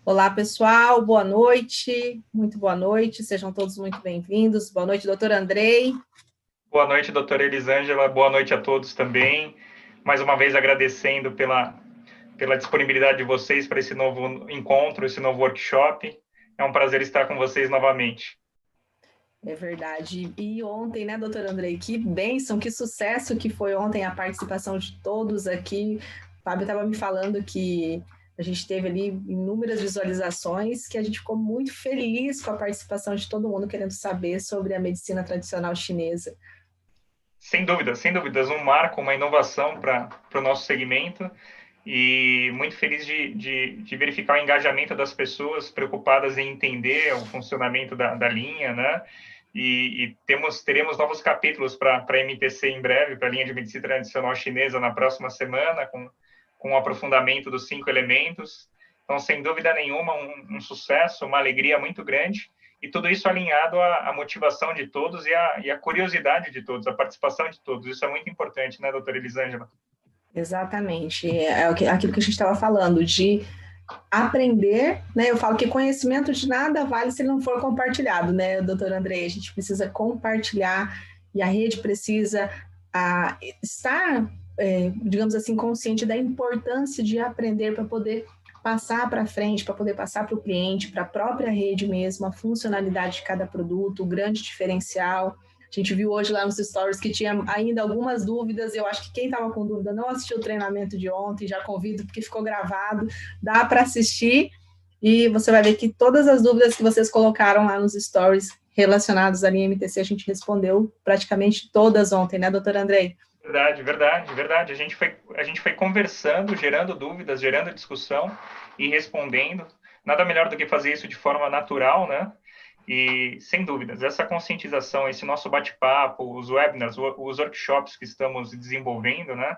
Olá, pessoal, boa noite, muito boa noite, sejam todos muito bem-vindos. Boa noite, doutor Andrei. Boa noite, doutora Elisângela. Boa noite a todos também. Mais uma vez agradecendo pela disponibilidade de vocês para esse novo encontro, esse novo workshop. É um prazer estar com vocês novamente. É verdade. E ontem, né, doutor Andrei, que bênção, que sucesso que foi ontem a participação de todos aqui. O Fábio estava me falando que a gente teve ali inúmeras visualizações, que a gente ficou muito feliz com a participação de todo mundo querendo saber sobre a medicina tradicional chinesa. Sem dúvidas, um marco, uma inovação para o nosso segmento e muito feliz de verificar o engajamento das pessoas preocupadas em entender o funcionamento da linha, né? E teremos novos capítulos para a MTC em breve, para a linha de medicina tradicional chinesa na próxima semana, com o aprofundamento dos 5 elementos. Então, sem dúvida nenhuma, um sucesso, uma alegria muito grande, e tudo isso alinhado à motivação de todos e à curiosidade de todos, à participação de todos. Isso é muito importante, né, doutora Elisângela? Exatamente. É aquilo que a gente estava falando, de aprender, né? Eu falo que conhecimento de nada vale se ele não for compartilhado, né, doutor André? A gente precisa compartilhar e a rede precisa estar, digamos assim, consciente da importância de aprender para poder passar para frente, para poder passar para o cliente, para a própria rede mesmo, a funcionalidade de cada produto, o grande diferencial. A gente viu hoje lá nos stories que tinha ainda algumas dúvidas. Eu acho que quem estava com dúvida não assistiu o treinamento de ontem, já convido, porque ficou gravado, dá para assistir e você vai ver que todas as dúvidas que vocês colocaram lá nos stories relacionados à linha MTC, a gente respondeu praticamente todas ontem, né, doutor Andrei? Verdade, verdade, verdade. A gente foi conversando, gerando dúvidas, gerando discussão e respondendo. Nada melhor do que fazer isso de forma natural, né? E, sem dúvidas, essa conscientização, esse nosso bate-papo, os webinars, os workshops que estamos desenvolvendo, né?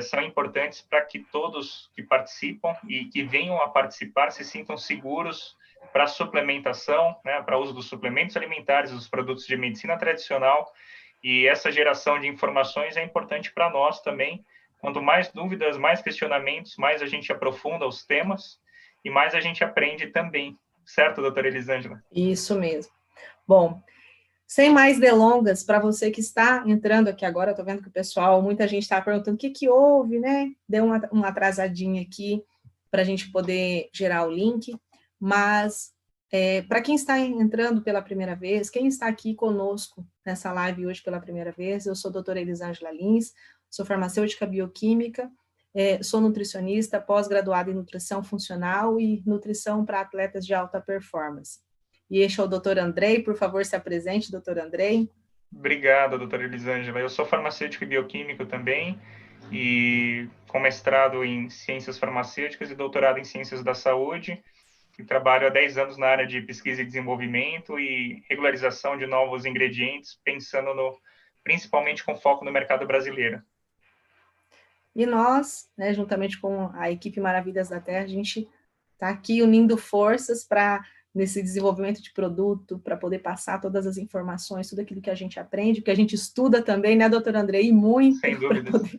São importantes para que todos que participam e que venham a participar se sintam seguros para a suplementação, né? Para o uso dos suplementos alimentares, dos produtos de medicina tradicional, e essa geração de informações é importante para nós também. Quanto mais dúvidas, mais questionamentos, mais a gente aprofunda os temas e mais a gente aprende também. Certo, doutora Elisângela? Isso mesmo. Bom, sem mais delongas, para você que está entrando aqui agora, estou vendo que o pessoal, muita gente está perguntando o que, que houve, né? Deu uma atrasadinha aqui para a gente poder gerar o link, mas para quem está entrando pela primeira vez, quem está aqui conosco nessa live hoje pela primeira vez, eu sou a doutora Elisângela Lins, sou farmacêutica bioquímica, sou nutricionista, pós-graduada em nutrição funcional e nutrição para atletas de alta performance. E este é o doutor Andrei, por favor, se apresente, doutor Andrei. Obrigado, doutora Elisângela. Eu sou farmacêutico e bioquímico também, e com mestrado em ciências farmacêuticas e doutorado em ciências da saúde, e trabalho há 10 anos na área de pesquisa e desenvolvimento e regularização de novos ingredientes, pensando principalmente com foco no mercado brasileiro. E nós, né, juntamente com a equipe Maravilhas da Terra, a gente está aqui unindo forças para nesse desenvolvimento de produto, para poder passar todas as informações, tudo aquilo que a gente aprende, que a gente estuda também, né, doutor Andrei, muito Sem dúvidas.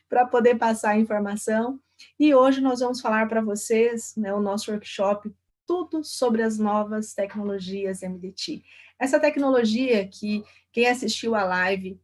para poder passar a informação. E hoje nós vamos falar para vocês, né, o nosso workshop, tudo sobre as novas tecnologias MDT. Essa tecnologia que quem assistiu a live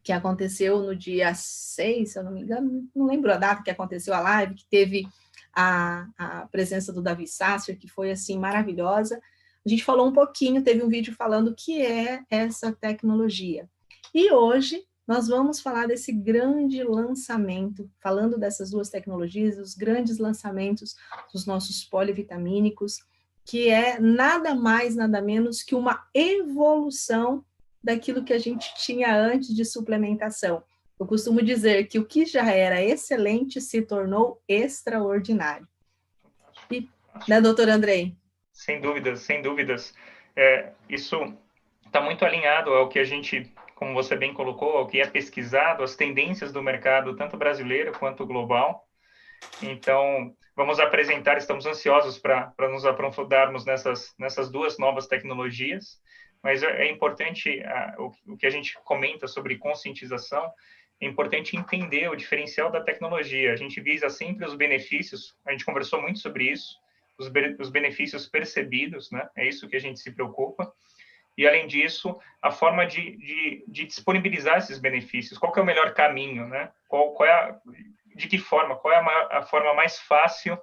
que aconteceu no dia 6, se eu não me engano, não lembro a data que aconteceu a live, que teve a presença do Davi Sasser, que foi assim maravilhosa. A gente falou um pouquinho, teve um vídeo falando o que é essa tecnologia. E hoje nós vamos falar desse grande lançamento, falando dessas duas tecnologias, os grandes lançamentos dos nossos polivitamínicos, que é nada mais, nada menos que uma evolução daquilo que a gente tinha antes de suplementação. Eu costumo dizer que o que já era excelente se tornou extraordinário. E, né, doutor Andrei? Sem dúvidas, sem dúvidas. Isso está muito alinhado ao que a gente, como você bem colocou, ao que é pesquisado, as tendências do mercado, tanto brasileiro quanto global. Então, vamos apresentar, estamos ansiosos para nos aprofundarmos nessas duas novas tecnologias, mas é importante, o que a gente comenta sobre conscientização, é importante entender o diferencial da tecnologia. A gente visa sempre os benefícios, a gente conversou muito sobre isso, os benefícios percebidos, né? É isso que a gente se preocupa. E, além disso, a forma de disponibilizar esses benefícios. Qual que é o melhor caminho, né? De que forma? Qual é a forma mais fácil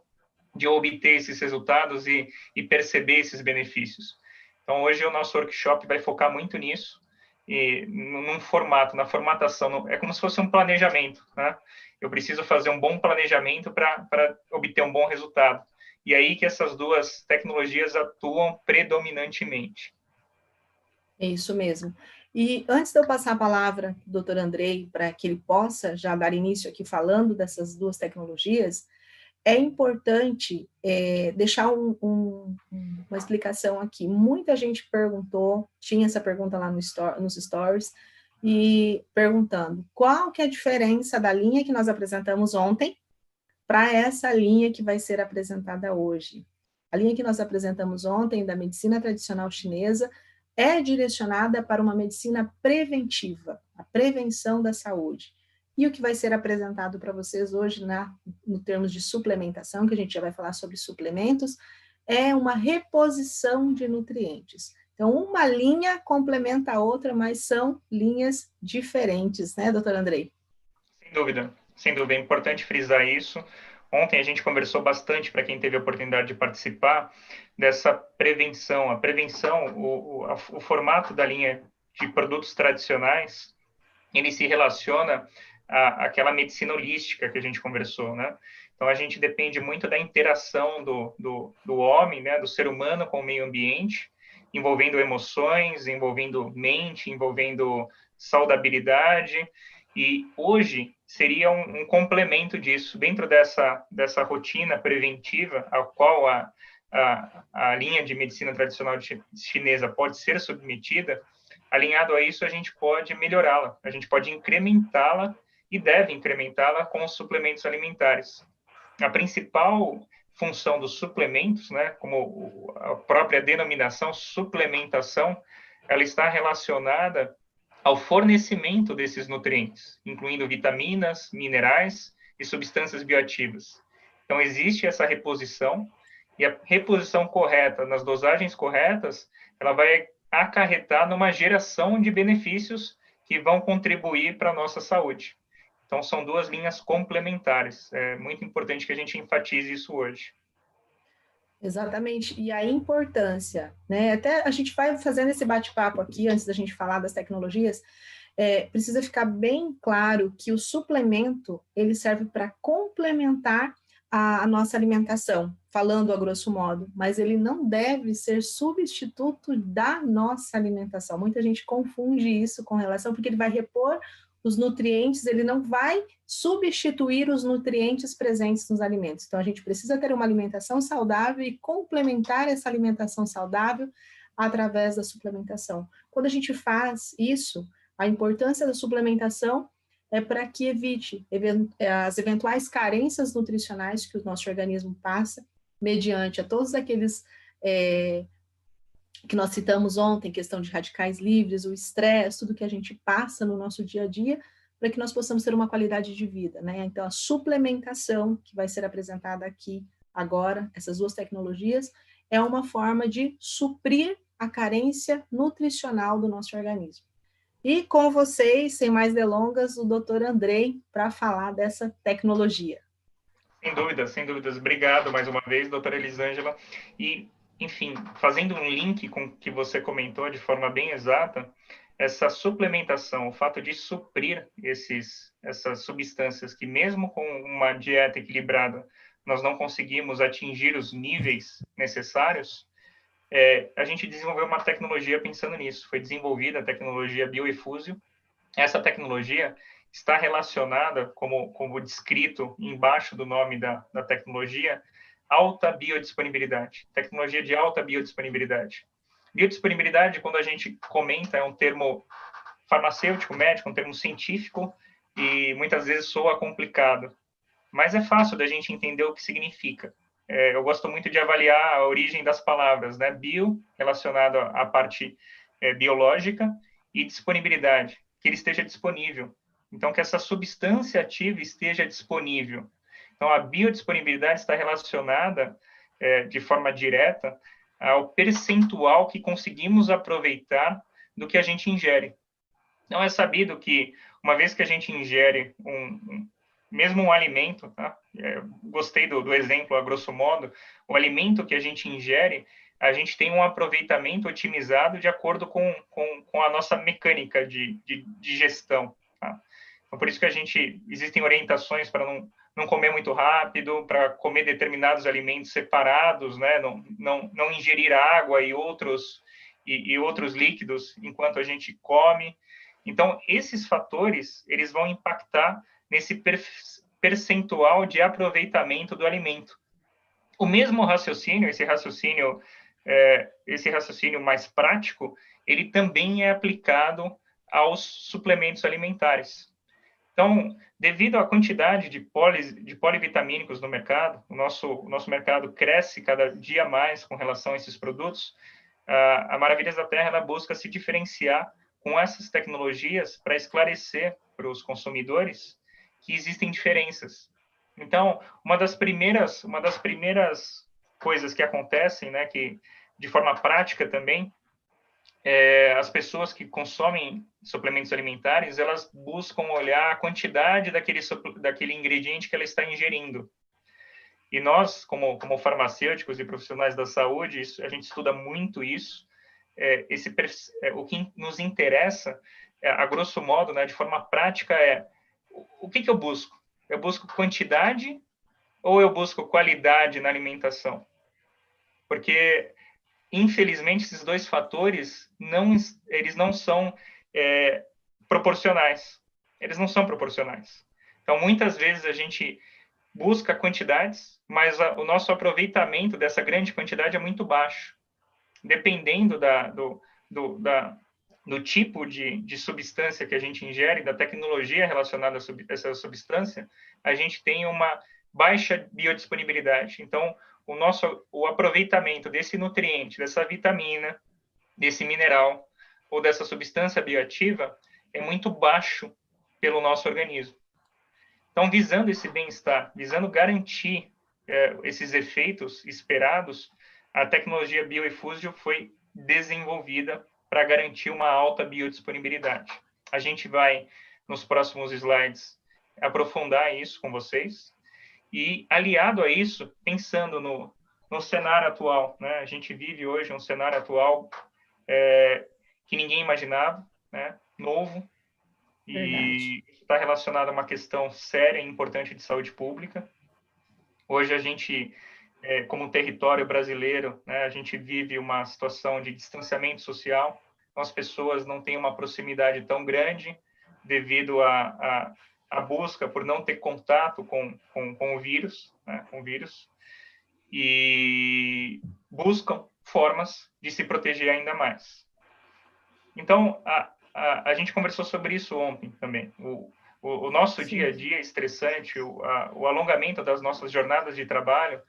de obter esses resultados e perceber esses benefícios? Então, hoje o nosso workshop vai focar muito nisso, e num formato, na formatação. É como se fosse um planejamento, né? Eu preciso fazer um bom planejamento para obter um bom resultado. E aí que essas duas tecnologias atuam predominantemente. É isso mesmo. E antes de eu passar a palavra para o doutor Andrei, para que ele possa já dar início aqui falando dessas duas tecnologias, é importante deixar uma explicação aqui. Muita gente perguntou, tinha essa pergunta lá nos stories, e perguntando qual que é a diferença da linha que nós apresentamos ontem para essa linha que vai ser apresentada hoje. A linha que nós apresentamos ontem, da medicina tradicional chinesa, é direcionada para uma medicina preventiva, a prevenção da saúde. E o que vai ser apresentado para vocês hoje, no termos de suplementação, que a gente já vai falar sobre suplementos, é uma reposição de nutrientes. Então, uma linha complementa a outra, mas são linhas diferentes, né, doutor Andrei? Sem dúvida, sem dúvida. É importante frisar isso. Ontem a gente conversou bastante, para quem teve a oportunidade de participar, dessa prevenção. A prevenção, o formato da linha de produtos tradicionais, ele se relaciona àquela medicina holística que a gente conversou, né? Então, a gente depende muito da interação do homem, né, do ser humano com o meio ambiente, envolvendo emoções, envolvendo mente, envolvendo saudabilidade. E hoje seria um complemento disso, dentro dessa rotina preventiva, a qual a linha de medicina tradicional chinesa pode ser submetida. Alinhado a isso, a gente pode melhorá-la, a gente pode incrementá-la e deve incrementá-la com os suplementos alimentares. A principal função dos suplementos, né, como a própria denominação, suplementação, ela está relacionada ao fornecimento desses nutrientes, incluindo vitaminas, minerais e substâncias bioativas. Então, existe essa reposição, e a reposição correta, nas dosagens corretas, ela vai acarretar numa geração de benefícios que vão contribuir para a nossa saúde. Então, são duas linhas complementares. É muito importante que a gente enfatize isso hoje. Exatamente, e a importância, né? Até a gente vai fazendo esse bate-papo aqui, antes da gente falar das tecnologias, precisa ficar bem claro que o suplemento, ele serve para complementar a nossa alimentação, falando a grosso modo, mas ele não deve ser substituto da nossa alimentação. Muita gente confunde isso com relação, porque ele vai repor os nutrientes, ele não vai substituir os nutrientes presentes nos alimentos. Então, a gente precisa ter uma alimentação saudável e complementar essa alimentação saudável através da suplementação. Quando a gente faz isso, a importância da suplementação é para que evite as eventuais carências nutricionais que o nosso organismo passa, mediante a todos aqueles que nós citamos ontem, questão de radicais livres, o estresse, tudo que a gente passa no nosso dia a dia, para que nós possamos ter uma qualidade de vida, né? Então, a suplementação que vai ser apresentada aqui agora, essas duas tecnologias, é uma forma de suprir a carência nutricional do nosso organismo. E com vocês, sem mais delongas, o doutor Andrei, para falar dessa tecnologia. Sem dúvidas. Obrigado mais uma vez, doutora Elisângela. E, enfim, fazendo um link com o que você comentou de forma bem exata, essa suplementação, o fato de suprir essas substâncias que, mesmo com uma dieta equilibrada, nós não conseguimos atingir os níveis necessários, a gente desenvolveu uma tecnologia pensando nisso. Foi desenvolvida a tecnologia Bioefusio. Essa tecnologia está relacionada, como descrito embaixo do nome da tecnologia, alta biodisponibilidade, tecnologia de alta biodisponibilidade. Biodisponibilidade, quando a gente comenta, é um termo farmacêutico, médico, um termo científico, e muitas vezes soa complicado, mas é fácil da gente entender o que significa. Eu gosto muito de avaliar a origem das palavras, né? Bio, relacionado à parte biológica, e disponibilidade, que ele esteja disponível. Então, que essa substância ativa esteja disponível. Então, a biodisponibilidade está relacionada de forma direta ao percentual que conseguimos aproveitar do que a gente ingere. Não é sabido que, uma vez que a gente ingere mesmo um alimento, tá? Gostei do exemplo, a grosso modo, o alimento que a gente ingere, a gente tem um aproveitamento otimizado de acordo com a nossa mecânica de gestão. Tá? Então, por isso que existem orientações para não comer muito rápido, para comer determinados alimentos separados, né? Não ingerir água e outros líquidos enquanto a gente come. Então, esses fatores, eles vão impactar nesse percentual de aproveitamento do alimento. O mesmo raciocínio, esse raciocínio mais prático, ele também é aplicado aos suplementos alimentares. Então, devido à quantidade de polivitamínicos no mercado, o nosso mercado cresce cada dia mais com relação a esses produtos, a Maravilhas da Terra ela busca se diferenciar com essas tecnologias para esclarecer para os consumidores que existem diferenças. Então, uma das primeiras coisas que acontecem, né, que de forma prática também, as pessoas que consomem suplementos alimentares, elas buscam olhar a quantidade daquele ingrediente que ela está ingerindo. E nós, como farmacêuticos e profissionais da saúde, a gente estuda muito isso. O que nos interessa, a grosso modo, né, de forma prática, o que eu busco? Eu busco quantidade ou eu busco qualidade na alimentação? Porque, infelizmente, esses dois fatores, eles não são proporcionais. Eles não são proporcionais. Então, muitas vezes a gente busca quantidades, mas o nosso aproveitamento dessa grande quantidade é muito baixo. Dependendo do tipo de substância que a gente ingere, da tecnologia relacionada a essa substância, a gente tem uma baixa biodisponibilidade. Então, o aproveitamento desse nutriente, dessa vitamina, desse mineral ou dessa substância bioativa é muito baixo pelo nosso organismo. Então, visando esse bem-estar, visando garantir esses efeitos esperados, a tecnologia BioEfusio foi desenvolvida para garantir uma alta biodisponibilidade. A gente vai, nos próximos slides, aprofundar isso com vocês. E, aliado a isso, pensando no cenário atual, né? A gente vive hoje um cenário atual que ninguém imaginava, né? Novo, e está relacionado a uma questão séria e importante de saúde pública. Hoje a gente, como território brasileiro, né, a gente vive uma situação de distanciamento social. Então, as pessoas não têm uma proximidade tão grande devido à busca por não ter contato com o vírus, né, e buscam formas de se proteger ainda mais. Então, a gente conversou sobre isso ontem também. O nosso dia a dia estressante, o alongamento das nossas jornadas de trabalho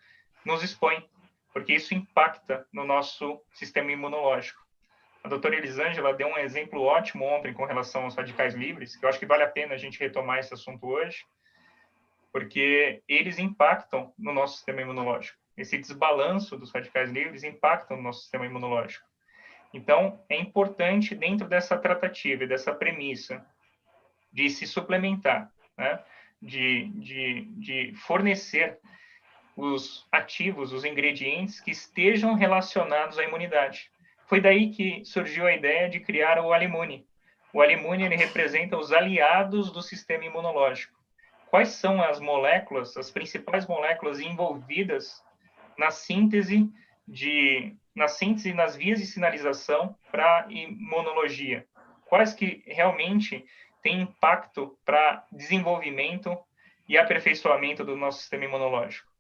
nos expõe, porque isso impacta no nosso sistema imunológico. A doutora Elisângela deu um exemplo ótimo ontem com relação aos radicais livres, que eu acho que vale a pena a gente retomar esse assunto hoje, porque eles impactam no nosso sistema imunológico. Esse desbalanço dos radicais livres impacta no nosso sistema imunológico. Então, é importante, dentro dessa tratativa e dessa premissa de se suplementar, né? de fornecer os ativos, os ingredientes que estejam relacionados à imunidade. Foi daí que surgiu a ideia de criar o Alimune. O Alimune ele representa os aliados do sistema imunológico. Quais são as moléculas, as principais moléculas envolvidas na síntese nas vias de sinalização para imunologia? Quais que realmente têm impacto para desenvolvimento e aperfeiçoamento do nosso sistema imunológico?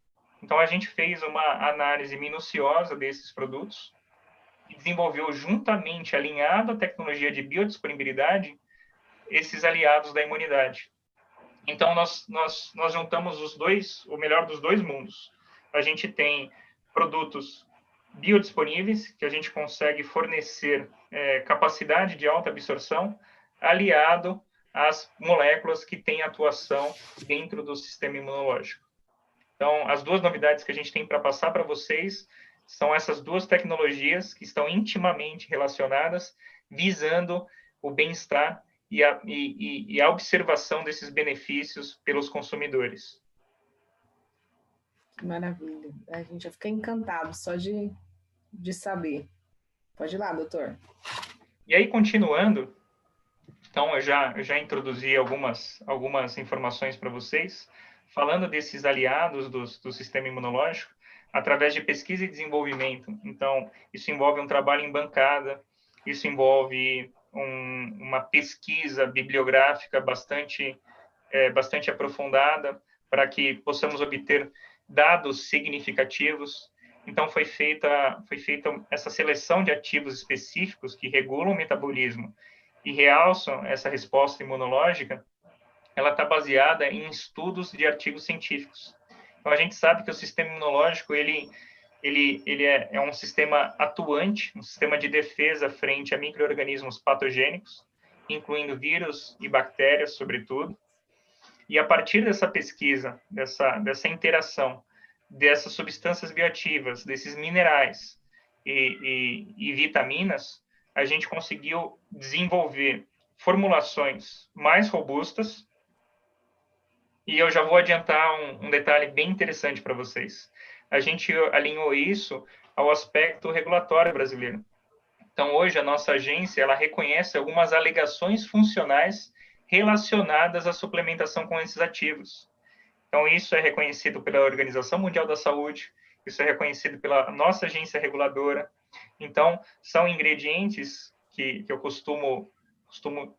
Então, a gente fez uma análise minuciosa desses produtos e desenvolveu juntamente, alinhado à tecnologia de biodisponibilidade, esses aliados da imunidade. Então, nós juntamos o melhor dos dois mundos. A gente tem produtos biodisponíveis, que a gente consegue fornecer capacidade de alta absorção, aliado às moléculas que têm atuação dentro do sistema imunológico. Então, as duas novidades que a gente tem para passar para vocês são essas duas tecnologias que estão intimamente relacionadas, visando o bem-estar e a observação desses benefícios pelos consumidores. Maravilha. A gente já fica encantado só de saber. Pode ir lá, doutor. E aí, continuando, então eu já introduzi algumas informações para vocês, falando desses aliados do sistema imunológico, através de pesquisa e desenvolvimento. Então, isso envolve um trabalho em bancada, isso envolve uma pesquisa bibliográfica bastante aprofundada, para que possamos obter dados significativos. Então, foi feita essa seleção de ativos específicos que regulam o metabolismo e realçam essa resposta imunológica. Ela está baseada em estudos de artigos científicos. Então, a gente sabe que o sistema imunológico ele é um sistema atuante, um sistema de defesa frente a micro-organismos patogênicos, incluindo vírus e bactérias, sobretudo. E a partir dessa pesquisa, dessa interação, dessas substâncias bioativas, desses minerais e vitaminas, a gente conseguiu desenvolver formulações mais robustas. E eu já vou adiantar um detalhe bem interessante para vocês. A gente alinhou isso ao aspecto regulatório brasileiro. Então, hoje, a nossa agência ela reconhece algumas alegações funcionais relacionadas à suplementação com esses ativos. Então, isso é reconhecido pela Organização Mundial da Saúde, isso é reconhecido pela nossa agência reguladora. Então, são ingredientes que eu costumo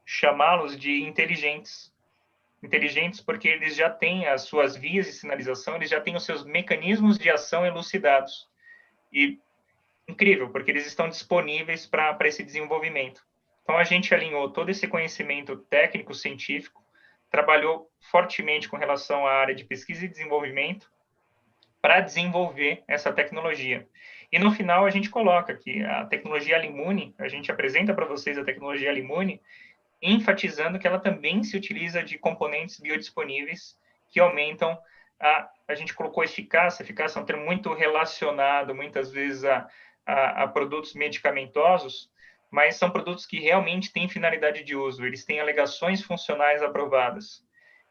chamá-los de inteligentes. Inteligentes porque eles já têm as suas vias de sinalização, eles já têm os seus mecanismos de ação elucidados. E incrível, porque eles estão disponíveis para esse desenvolvimento. Então, a gente alinhou todo esse conhecimento técnico-científico, trabalhou fortemente com relação à área de pesquisa e desenvolvimento para desenvolver essa tecnologia. E, no final, a gente coloca que a tecnologia Alimune, a gente apresenta para vocês a tecnologia Alimune, enfatizando que ela também se utiliza de componentes biodisponíveis que aumentam a gente colocou eficácia é um termo muito relacionado, muitas vezes, a produtos medicamentosos, mas são produtos que realmente têm finalidade de uso, eles têm alegações funcionais aprovadas.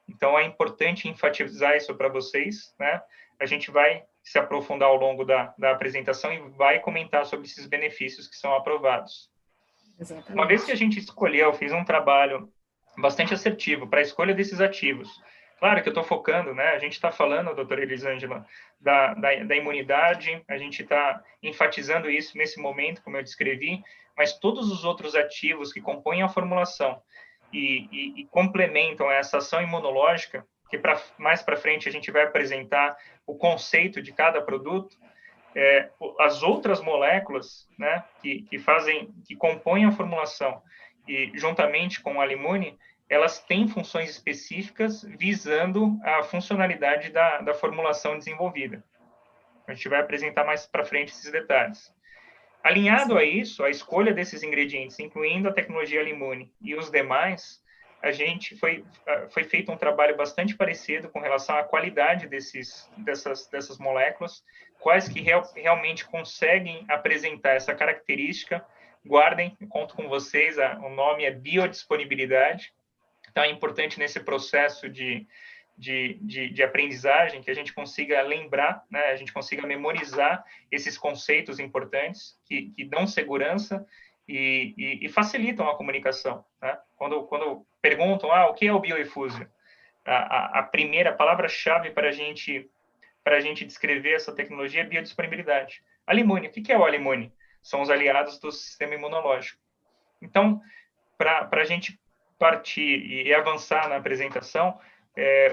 Então, é importante enfatizar isso para vocês, né? A gente vai se aprofundar ao longo da apresentação e vai comentar sobre esses benefícios que são aprovados. Exatamente. Uma vez que a gente escolheu, fiz um trabalho bastante assertivo para a escolha desses ativos. Claro que eu estou focando, né? A gente está falando, doutora Elisângela, da imunidade, a gente está enfatizando isso nesse momento, como eu descrevi, mas todos os outros ativos que compõem a formulação e complementam essa ação imunológica, que mais para frente a gente vai apresentar o conceito de cada produto, as outras moléculas, né, que compõem a formulação e juntamente com o Alimune, elas têm funções específicas visando a funcionalidade da formulação desenvolvida. A gente vai apresentar mais para frente esses detalhes. Alinhado a isso, a escolha desses ingredientes, incluindo a tecnologia Alimune e os demais, a gente foi feito um trabalho bastante parecido com relação à qualidade dessas moléculas, quais que realmente conseguem apresentar essa característica. Guardem, conto com vocês, o nome é biodisponibilidade. Então, é importante nesse processo de aprendizagem que a gente consiga lembrar, né, a gente consiga memorizar esses conceitos importantes que dão segurança e facilitam a comunicação, né? Quando perguntam, o que é o bioefúsio? A primeira palavra-chave para a gente descrever essa tecnologia é biodisponibilidade. Alimune, o que é o Alimune? São os aliados do sistema imunológico. Então, para a gente partir e avançar na apresentação,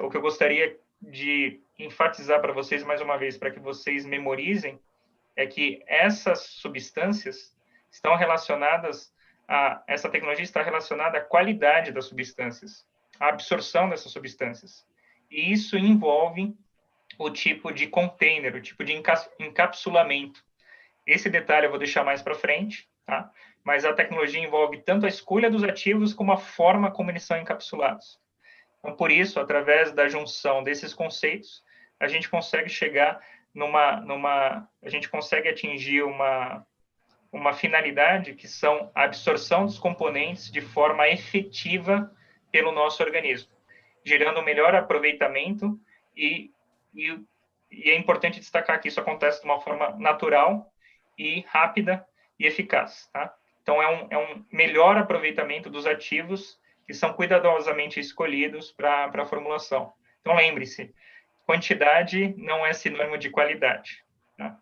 o que eu gostaria de enfatizar para vocês mais uma vez, para que vocês memorizem, é que essas substâncias estão relacionadas essa tecnologia está relacionada à qualidade das substâncias, à absorção dessas substâncias. E isso envolve o tipo de container, o tipo de encapsulamento. Esse detalhe eu vou deixar mais para frente, tá? Mas a tecnologia envolve tanto a escolha dos ativos como a forma como eles são encapsulados. Então, por isso, através da junção desses conceitos, a gente consegue chegar a gente consegue atingir uma finalidade que são a absorção dos componentes de forma efetiva pelo nosso organismo, gerando um melhor aproveitamento e é importante destacar que isso acontece de uma forma natural e rápida e eficaz, tá? Então, é um melhor aproveitamento dos ativos que são cuidadosamente escolhidos para a formulação. Então, lembre-se, quantidade não é sinônimo de qualidade, tá?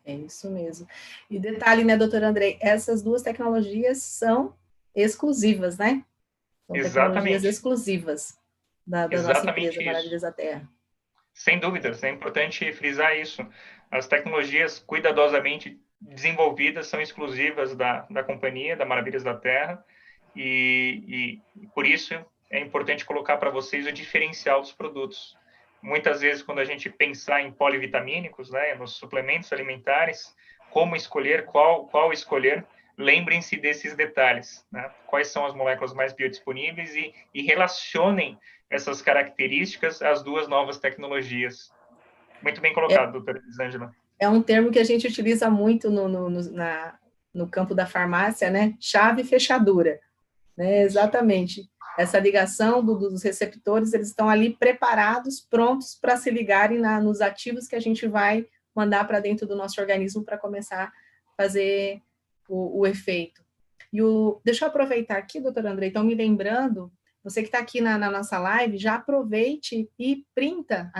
É isso mesmo. E detalhe, né, doutor Andrei, essas duas tecnologias são exclusivas, né? São tecnologias Exatamente. exclusivas da nossa empresa Exatamente isso. Maravilhas da Terra. Sem dúvidas, é importante frisar isso. As tecnologias cuidadosamente desenvolvidas são exclusivas da companhia, da Maravilhas da Terra, e por isso é importante colocar para vocês o diferencial dos produtos. Muitas vezes, quando a gente pensar em polivitamínicos, né, nos suplementos alimentares, como escolher, qual escolher, lembrem-se desses detalhes, né? Quais são as moléculas mais biodisponíveis e relacionem essas características às duas novas tecnologias. Muito bem colocado, doutora Elisângela. É um termo que a gente utiliza muito no campo da farmácia, né? Chave e fechadura, né? Exatamente. Essa ligação dos receptores, eles estão ali preparados, prontos para se ligarem nos ativos que a gente vai mandar para dentro do nosso organismo para começar a fazer o efeito. Deixa eu aproveitar aqui, doutor André, então me lembrando, você que está aqui na nossa live, já aproveite e printa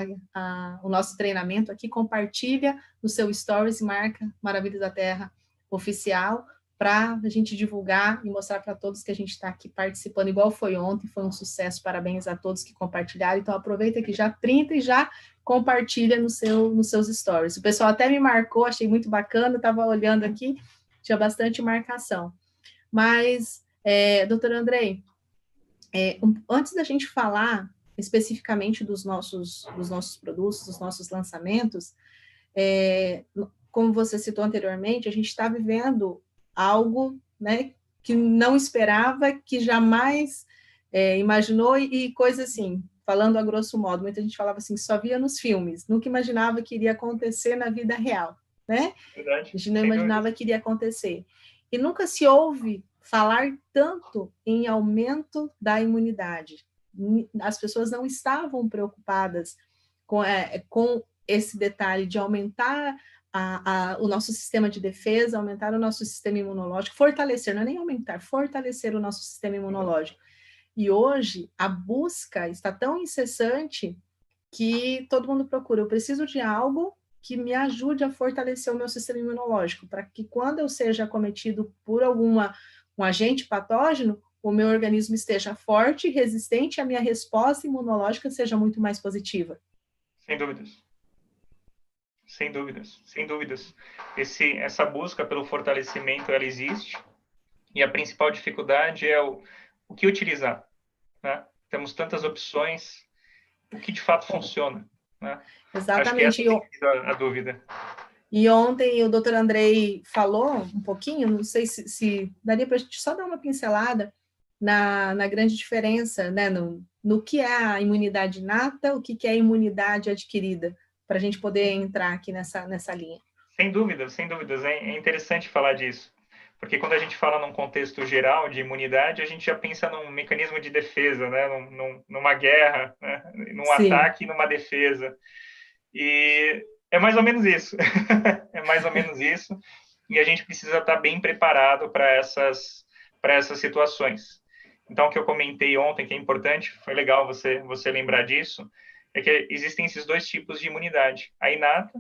o nosso treinamento aqui, compartilha no seu Stories, marca Maravilhas da Terra Oficial, para a gente divulgar e mostrar para todos que a gente está aqui participando, igual foi ontem, foi um sucesso, parabéns a todos que compartilharam, então aproveita que já printa e já compartilha nos seus stories. O pessoal até me marcou, achei muito bacana, estava olhando aqui, tinha bastante marcação. Mas, doutor Andrei, antes da gente falar especificamente dos nossos produtos, dos nossos lançamentos, como você citou anteriormente, a gente está vivendo algo, né, que não esperava, que jamais imaginou, e coisa assim, falando a grosso modo, muita gente falava assim, só via nos filmes, nunca imaginava que iria acontecer na vida real, né? Verdade. A gente não imaginava que iria acontecer. E nunca se ouve falar tanto em aumento da imunidade. As pessoas não estavam preocupadas com esse detalhe de aumentar o nosso sistema de defesa, aumentar o nosso sistema imunológico, fortalecer, não é nem aumentar, fortalecer o nosso sistema imunológico. E hoje a busca está tão incessante que todo mundo procura. Eu preciso de algo que me ajude a fortalecer o meu sistema imunológico, para que quando eu seja acometido por um agente patógeno, o meu organismo esteja forte, resistente, e a minha resposta imunológica seja muito mais positiva. Sem dúvidas. Sem dúvidas, sem dúvidas. Essa busca pelo fortalecimento, ela existe, e a principal dificuldade é o que utilizar, né? Temos tantas opções, o que de fato funciona, né? Exatamente. Acho que essa é a dúvida. E ontem o doutor Andrei falou um pouquinho, não sei se daria para a gente só dar uma pincelada na grande diferença, né, no que é a imunidade inata, o que é a imunidade adquirida, para a gente poder entrar aqui nessa linha. Sem dúvidas, sem dúvidas. É interessante falar disso, porque quando a gente fala num contexto geral de imunidade, a gente já pensa num mecanismo de defesa, né, numa guerra, né, num Sim. ataque e numa defesa. E é mais ou menos isso. É mais ou menos isso. E a gente precisa estar bem preparado para essas situações. Então, o que eu comentei ontem, que é importante, foi legal você lembrar disso, é que existem esses dois tipos de imunidade. A inata,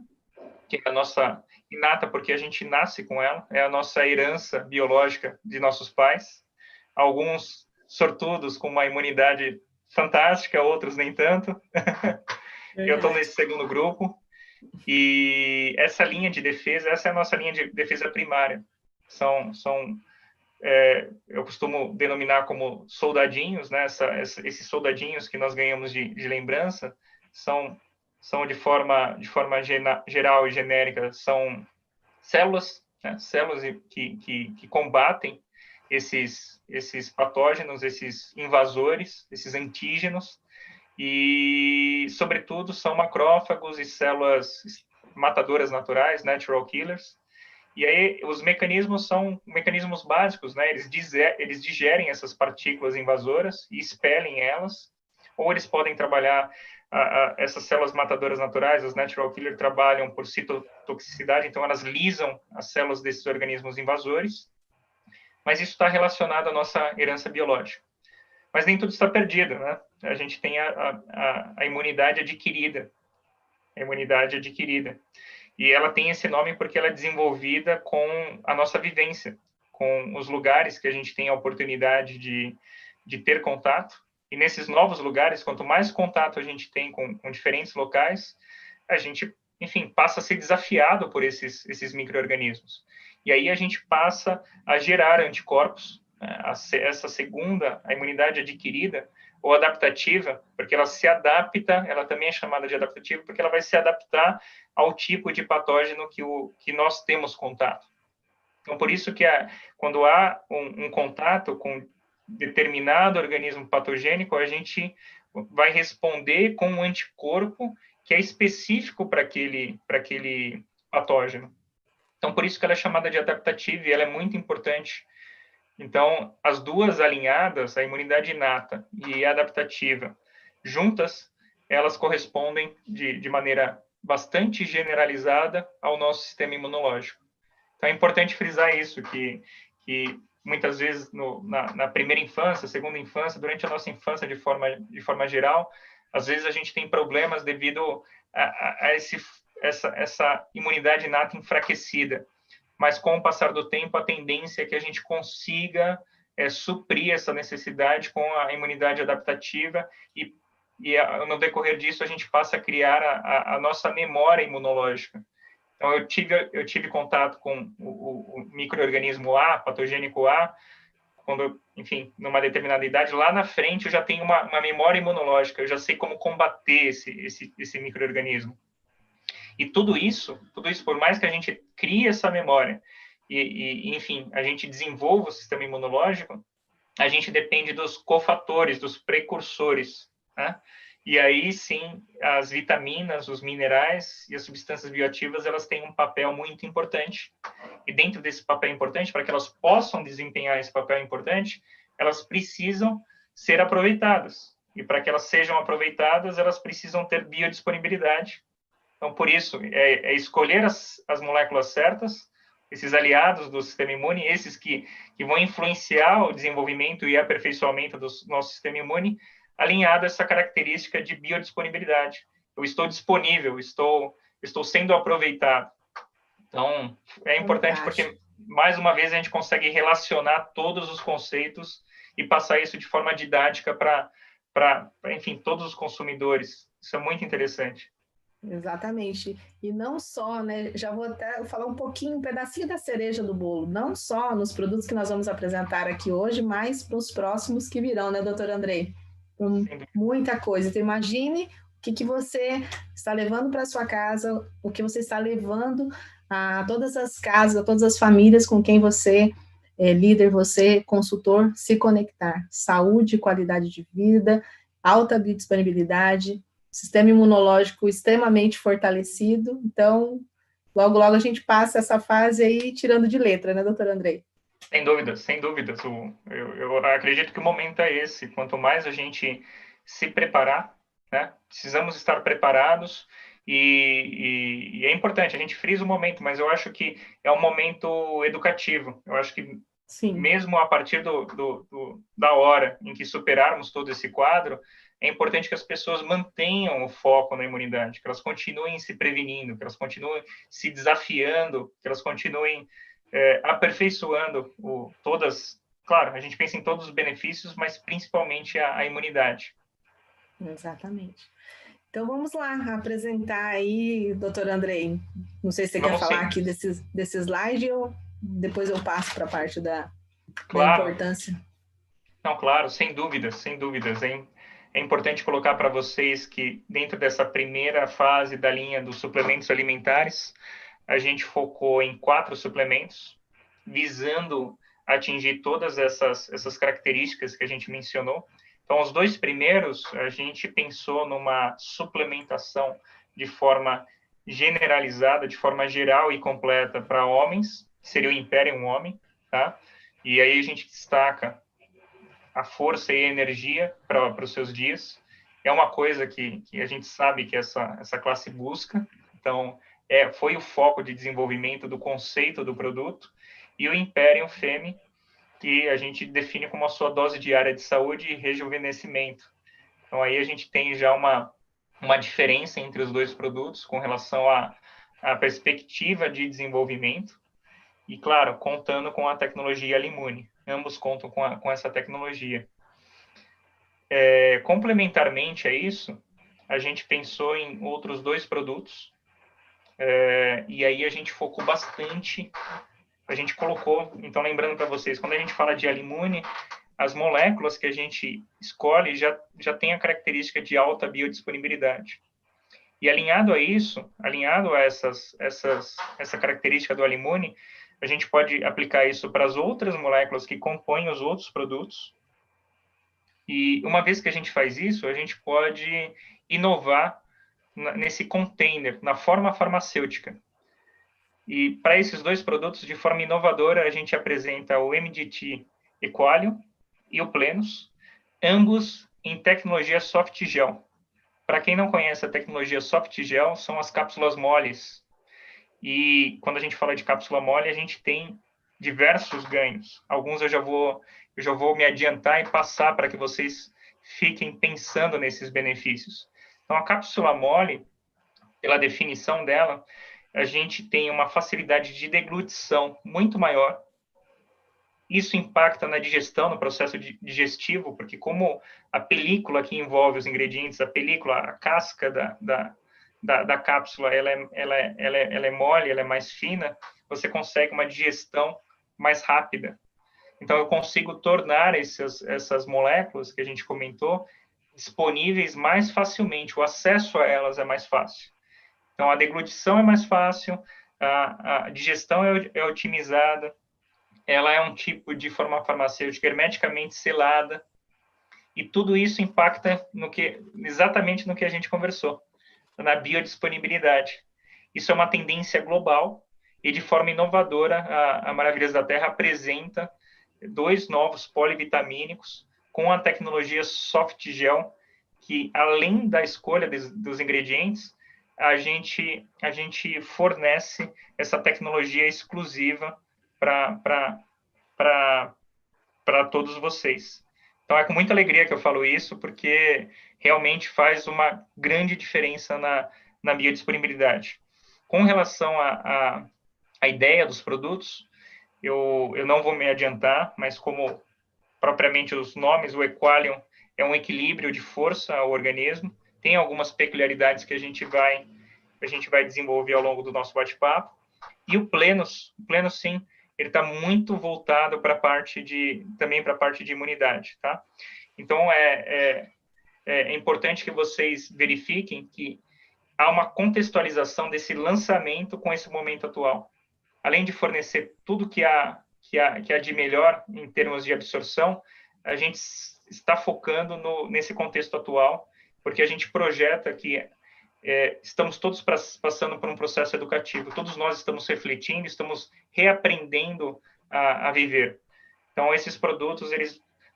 que é a nossa inata porque a gente nasce com ela, é a nossa herança biológica de nossos pais. Alguns sortudos com uma imunidade fantástica, outros nem tanto. Eu estou nesse segundo grupo. E essa linha de defesa, essa é a nossa linha de defesa primária. Eu costumo denominar como soldadinhos, né? Esses soldadinhos que nós ganhamos de lembrança são de forma geral e genérica, são células, né? Células que combatem esses patógenos, esses invasores, esses antígenos, e, sobretudo, são macrófagos e células matadoras naturais, natural killers. E aí os mecanismos são mecanismos básicos, né? Eles digerem essas partículas invasoras e expelem elas, ou eles podem trabalhar essas células matadoras naturais, as natural killer, trabalham por citotoxicidade, então elas lisam as células desses organismos invasores, mas isso está relacionado à nossa herança biológica. Mas nem tudo está perdido, né? A gente tem a imunidade adquirida, e ela tem esse nome porque ela é desenvolvida com a nossa vivência, com os lugares que a gente tem a oportunidade de ter contato. E nesses novos lugares, quanto mais contato a gente tem com diferentes locais, a gente, enfim, passa a ser desafiado por esses micro-organismos. E aí a gente passa a gerar anticorpos, né? Essa segunda, a imunidade adquirida, ou adaptativa, porque ela se adapta, ela também é chamada de adaptativa, porque ela vai se adaptar ao tipo de patógeno que nós temos contato. Então, por isso que quando há um contato com determinado organismo patogênico, a gente vai responder com um anticorpo que é específico para aquele patógeno. Então, por isso que ela é chamada de adaptativa e ela é muito importante. Então, as duas alinhadas, a imunidade inata e a adaptativa, juntas, elas correspondem de maneira bastante generalizada ao nosso sistema imunológico. Então, é importante frisar isso, que muitas vezes na primeira infância, segunda infância, durante a nossa infância de forma geral, às vezes a gente tem problemas devido a essa imunidade inata enfraquecida. Mas com o passar do tempo, a tendência é que a gente consiga suprir essa necessidade com a imunidade adaptativa e no decorrer disso a gente passa a criar a nossa memória imunológica. Então, eu tive contato com o micro-organismo A, patogênico A, quando, enfim, numa determinada idade, lá na frente eu já tenho uma memória imunológica, eu já sei como combater esse micro-organismo. E tudo isso, por mais que a gente crie essa memória enfim, a gente desenvolva o sistema imunológico, a gente depende dos cofatores, dos precursores, né? E aí, sim, as vitaminas, os minerais e as substâncias bioativas, elas têm um papel muito importante. E dentro desse papel importante, para que elas possam desempenhar esse papel importante, elas precisam ser aproveitadas. E para que elas sejam aproveitadas, elas precisam ter biodisponibilidade. Então, por isso, é escolher as moléculas certas, esses aliados do sistema imune, esses que vão influenciar o desenvolvimento e aperfeiçoamento do nosso sistema imune, alinhado a essa característica de biodisponibilidade. Eu estou disponível, estou sendo aproveitado. Então, é importante porque, mais uma vez, a gente consegue relacionar todos os conceitos e passar isso de forma didática para, enfim, todos os consumidores. Isso é muito interessante. Exatamente. E não só, né? Já vou até falar um pouquinho, um pedacinho da cereja do bolo, não só nos produtos que nós vamos apresentar aqui hoje, mas para os próximos que virão, né, doutor Andrei? Muita coisa. Então, imagine o que você está levando para sua casa, o que você está levando a todas as casas, a todas as famílias com quem você é líder, você consultor, se conectar. Saúde, qualidade de vida, alta biodisponibilidade, sistema imunológico extremamente fortalecido. Então, logo, logo a gente passa essa fase aí tirando de letra, né, doutor Andrei? Sem dúvidas, sem dúvidas. Eu acredito que o momento é esse. Quanto mais a gente se preparar, né? Precisamos estar preparados e é importante, a gente frisa o momento, mas eu acho que é um momento educativo. Eu acho que Sim. Mesmo a partir da hora em que superarmos todo esse quadro, é importante que as pessoas mantenham o foco na imunidade, que elas continuem se prevenindo, que elas continuem se desafiando, que elas continuem aperfeiçoando todas. Claro, a gente pensa em todos os benefícios, mas principalmente a imunidade. Exatamente. Então vamos lá apresentar aí, doutor Andrei. Não sei se você quer falar aqui desse slide ou depois eu passo para a parte da importância. Não, claro, sem dúvidas, sem dúvidas. É importante colocar para vocês que dentro dessa primeira fase da linha dos suplementos alimentares, a gente focou em 4 suplementos, visando atingir todas essas características que a gente mencionou. Então, os 2 primeiros, a gente pensou numa suplementação de forma generalizada, de forma geral e completa para homens, que seria o Imperium Homem, tá? E aí a gente destaca a força e a energia para os seus dias. É uma coisa que a gente sabe que essa classe busca. Então, foi o foco de desenvolvimento do conceito do produto. E o Imperium Femme, que a gente define como a sua dose diária de saúde e rejuvenescimento. Então, aí a gente tem já uma diferença entre os 2 produtos com relação à perspectiva de desenvolvimento. E, claro, contando com a tecnologia Alimune. Ambos contam com essa tecnologia. Complementarmente a isso, a gente pensou em outros 2 produtos, e aí a gente focou bastante, a gente colocou, então lembrando para vocês, quando a gente fala de Alimune, as moléculas que a gente escolhe já tem a característica de alta biodisponibilidade. E alinhado a isso, alinhado a essa característica do Alimune, a gente pode aplicar isso para as outras moléculas que compõem os outros produtos. E uma vez que a gente faz isso, a gente pode inovar nesse container, na forma farmacêutica. E para esses 2 produtos, de forma inovadora, a gente apresenta o MDT Equalium e o Plenus, ambos em tecnologia soft gel. Para quem não conhece a tecnologia soft gel, são as cápsulas moles. E quando a gente fala de cápsula mole, a gente tem diversos ganhos. Alguns eu já vou me adiantar e passar para que vocês fiquem pensando nesses benefícios. Então, a cápsula mole, pela definição dela, a gente tem uma facilidade de deglutição muito maior. Isso impacta na digestão, no processo digestivo, porque como a película que envolve os ingredientes, a película, a casca da cápsula, ela é mole, ela é mais fina, você consegue uma digestão mais rápida. Então, eu consigo tornar essas moléculas que a gente comentou disponíveis mais facilmente, o acesso a elas é mais fácil. Então, a deglutição é mais fácil, a digestão é otimizada, ela é um tipo de forma farmacêutica hermeticamente selada, e tudo isso impacta exatamente no que a gente conversou, na biodisponibilidade. Isso é uma tendência global, e de forma inovadora, a Maravilhas da Terra apresenta 2 novos polivitamínicos com a tecnologia soft gel, que além da escolha dos ingredientes, a gente fornece essa tecnologia exclusiva para todos vocês. Então, é com muita alegria que eu falo isso, porque realmente faz uma grande diferença na biodisponibilidade. Com relação à ideia dos produtos, eu não vou me adiantar, mas como propriamente os nomes, o Equalium é um equilíbrio de força ao organismo, tem algumas peculiaridades que a gente vai desenvolver ao longo do nosso bate-papo. E o Plenus, sim, ele está muito voltado também para a parte de imunidade, tá? Então, é importante que vocês verifiquem que há uma contextualização desse lançamento com esse momento atual. Além de fornecer tudo que há de melhor em termos de absorção, a gente está focando nesse contexto atual, porque a gente projeta que estamos todos passando por um processo educativo, todos nós estamos refletindo, estamos reaprendendo a viver. Então, esses produtos,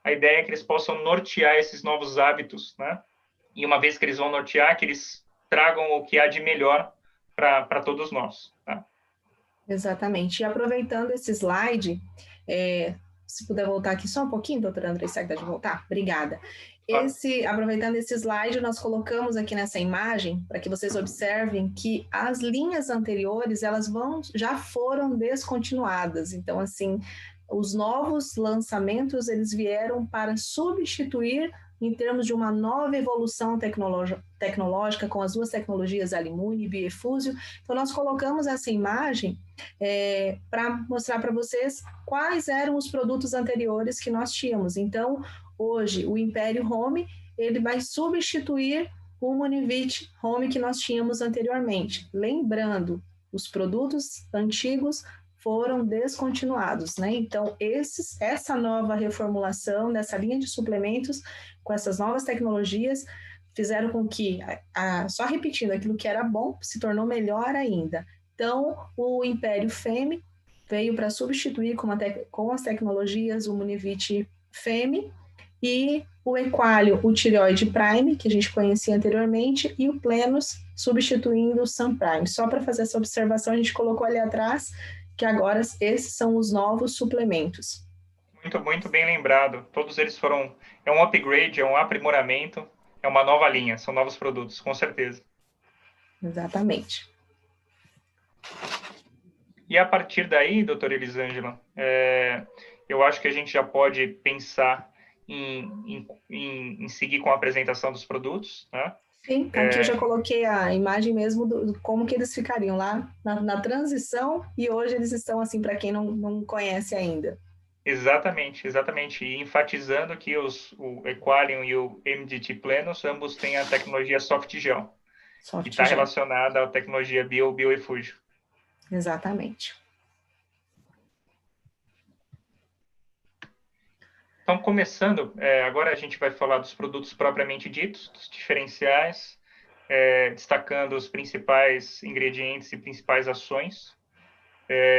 a ideia é que eles possam nortear esses novos hábitos, né? E uma vez que eles vão nortear, que eles tragam o que há de melhor para todos nós, tá? Exatamente. E aproveitando esse slide, se puder voltar aqui só um pouquinho, doutora Andressa, que dá de voltar? Obrigada. Aproveitando esse slide, nós colocamos aqui nessa imagem, para que vocês observem que as linhas anteriores, elas já foram descontinuadas. Então, assim, os novos lançamentos, eles vieram para substituir em termos de uma nova evolução tecnológica com as 2 tecnologias Alimune e Biefusio. Então, nós colocamos essa imagem para mostrar para vocês quais eram os produtos anteriores que nós tínhamos. Então, hoje, o Império Home, ele vai substituir o Munivit Home que nós tínhamos anteriormente. Lembrando, os produtos antigos foram descontinuados, né? Então, essa nova reformulação dessa linha de suplementos, com essas novas tecnologias, fizeram com que, só repetindo, aquilo que era bom se tornou melhor ainda. Então, o Império Femme veio para substituir com as tecnologias o Munivit Femme e o Equalio, o Tireoide Prime, que a gente conhecia anteriormente, e o Plenos, substituindo o Sun Prime. Só para fazer essa observação, a gente colocou ali atrás que agora esses são os novos suplementos. Muito, muito bem lembrado. Todos eles foram... É um upgrade, é um aprimoramento, é uma nova linha, são novos produtos, com certeza. Exatamente. E a partir daí, doutora Elisângela, eu acho que a gente já pode pensar em seguir com a apresentação dos produtos, né? Sim, aqui eu já coloquei a imagem mesmo do como que eles ficariam lá na transição, e hoje eles estão assim, para quem não conhece ainda. Exatamente, exatamente. E enfatizando que o Equalium e o MDT Plenos, ambos têm a tecnologia Softgel, que está relacionada à tecnologia Biorefúgio. Exatamente. Então, começando, agora a gente vai falar dos produtos propriamente ditos, dos diferenciais, destacando os principais ingredientes e principais ações.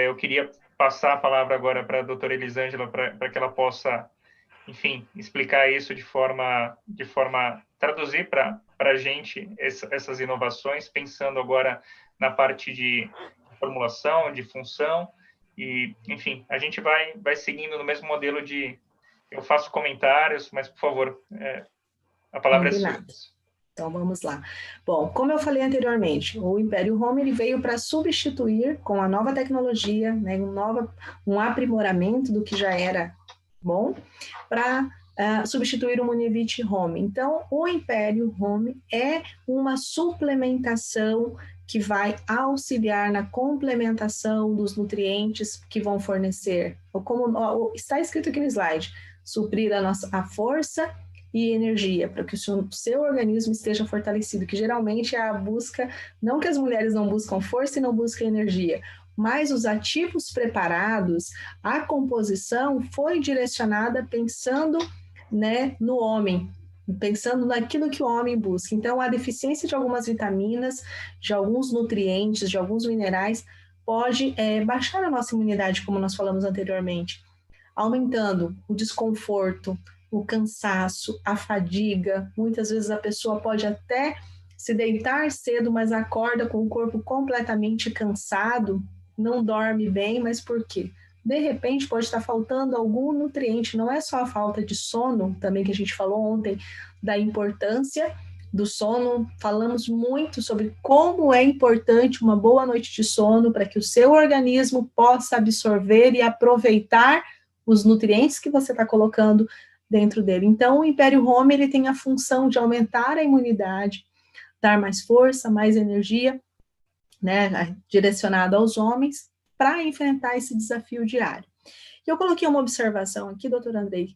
Eu queria passar a palavra agora para a doutora Elisângela, para que ela possa, enfim, explicar isso de forma traduzir para a gente essas inovações, pensando agora na parte de formulação, de função, e, enfim, a gente vai seguindo no mesmo modelo de... Eu faço comentários, mas, por favor, a palavra Combinado. é sua. Então, vamos lá. Bom, como eu falei anteriormente, o Império Home ele veio para substituir, com a nova tecnologia, né, um aprimoramento do que já era bom, para substituir o Munivit Home. Então, o Império Home é uma suplementação que vai auxiliar na complementação dos nutrientes que vão fornecer, como está escrito aqui no slide, suprir a força e energia, para que o seu organismo esteja fortalecido, que geralmente é a busca, não que as mulheres não buscam força e não buscam energia, mas os ativos preparados, a composição foi direcionada pensando, né, no homem, pensando naquilo que o homem busca. Então, a deficiência de algumas vitaminas, de alguns nutrientes, de alguns minerais, pode baixar a nossa imunidade, como nós falamos anteriormente, aumentando o desconforto, o cansaço, a fadiga. Muitas vezes a pessoa pode até se deitar cedo, mas acorda com o corpo completamente cansado, não dorme bem, mas por quê? De repente pode estar faltando algum nutriente, não é só a falta de sono, também que a gente falou ontem, da importância do sono, falamos muito sobre como é importante uma boa noite de sono para que o seu organismo possa absorver e aproveitar os nutrientes que você está colocando dentro dele. Então, o Império Home ele tem a função de aumentar a imunidade, dar mais força, mais energia, né, direcionada aos homens, para enfrentar esse desafio diário. E eu coloquei uma observação aqui, doutor Andrei,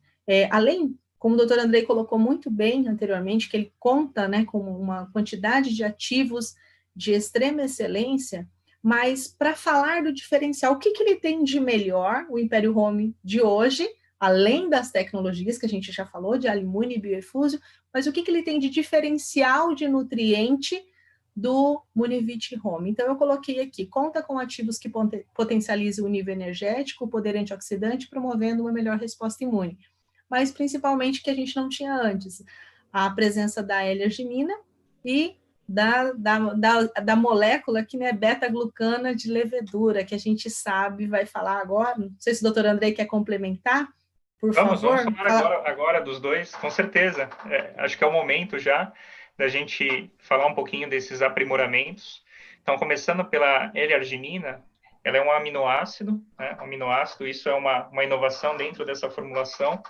além, como o doutor Andrei colocou muito bem anteriormente, que ele conta, né, com uma quantidade de ativos de extrema excelência, mas para falar do diferencial, o que ele tem de melhor, o Império Home de hoje, além das tecnologias que a gente já falou, de Alimune e Bioefúsio, mas o que ele tem de diferencial de nutriente do Munivit Home. Então, eu coloquei aqui, conta com ativos que potencializam o nível energético, o poder antioxidante, promovendo uma melhor resposta imune. Mas, principalmente, que a gente não tinha antes, a presença da L-arginina e da molécula que é beta-glucana de levedura, que a gente sabe, vai falar agora. Não sei se o doutor Andrei quer complementar, por favor. Vamos falar agora dos dois, com certeza. Acho que é o momento já da gente falar um pouquinho desses aprimoramentos. Então, começando pela L-arginina, ela é um aminoácido, né? Um aminoácido, isso é uma inovação dentro dessa formulação,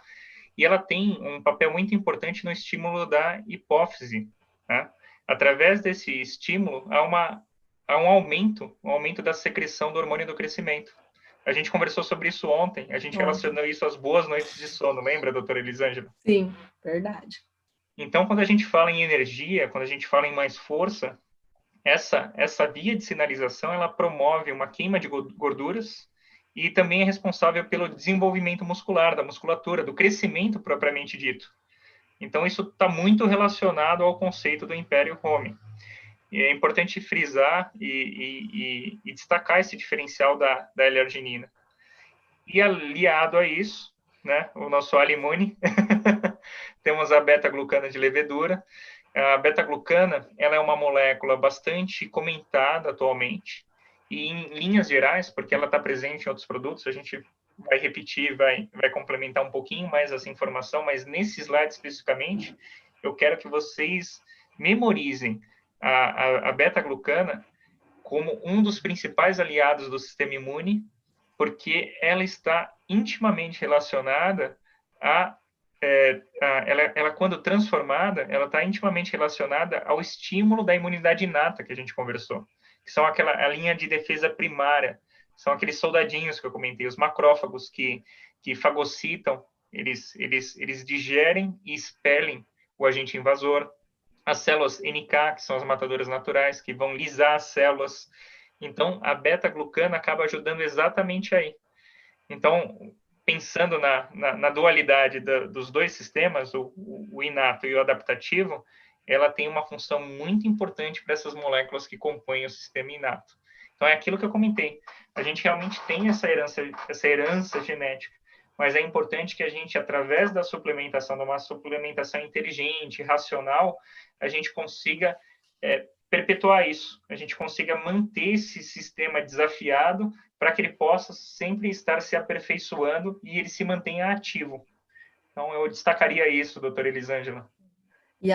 e ela tem um papel muito importante no estímulo da hipófise, né? Através desse estímulo, há um aumento da secreção do hormônio do crescimento. A gente conversou sobre isso ontem, a gente relacionou isso às boas noites de sono, lembra, doutora Elisângela? Sim, verdade. Então, quando a gente fala em energia, quando a gente fala em mais força, essa via de sinalização, ela promove uma queima de gorduras e também é responsável pelo desenvolvimento muscular, da musculatura, do crescimento propriamente dito. Então, isso está muito relacionado ao conceito do Império Home. E é importante frisar e destacar esse diferencial da L-arginina. E aliado a isso, né, o nosso alimune, temos a beta-glucana de levedura. A beta-glucana, ela é uma molécula bastante comentada atualmente, e em linhas gerais, porque ela está presente em outros produtos, a gente vai repetir, vai complementar um pouquinho mais essa informação, mas nesse slide especificamente, eu quero que vocês memorizem a beta-glucana como um dos principais aliados do sistema imune, porque ela está intimamente relacionada ela quando transformada, ela está intimamente relacionada ao estímulo da imunidade inata que a gente conversou, que são a linha de defesa primária, são aqueles soldadinhos que eu comentei, os macrófagos que fagocitam, eles digerem e expelem o agente invasor, as células NK, que são as matadoras naturais, que vão lisar as células. Então, a beta-glucana acaba ajudando exatamente aí. Então, pensando na dualidade dos dois sistemas, o inato e o adaptativo, ela tem uma função muito importante para essas moléculas que compõem o sistema inato. Então, é aquilo que eu comentei. A gente realmente tem essa herança genética, mas é importante que a gente, através da suplementação, de uma suplementação inteligente, racional, a gente consiga perpetuar isso, a gente consiga manter esse sistema desafiado para que ele possa sempre estar se aperfeiçoando e ele se mantenha ativo. Então, eu destacaria isso, doutora Elisângela. E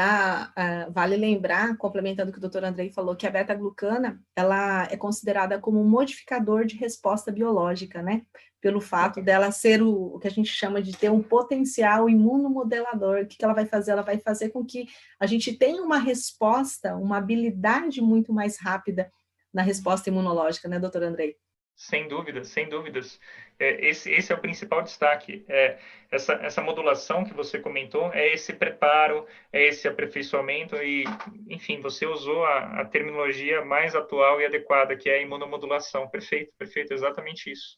vale lembrar, complementando o que o doutor Andrei falou, que a beta-glucana, ela é considerada como um modificador de resposta biológica, né? Pelo fato dela ser o que a gente chama de ter um potencial imunomodelador. O que ela vai fazer? Ela vai fazer com que a gente tenha uma resposta, uma habilidade muito mais rápida na resposta imunológica, né, doutor Andrei? Sem dúvidas, sem dúvidas. Esse é o principal destaque. Essa modulação que você comentou, é esse preparo, é esse aperfeiçoamento e, enfim, você usou a terminologia mais atual e adequada, que é a imunomodulação. Perfeito, perfeito, exatamente isso.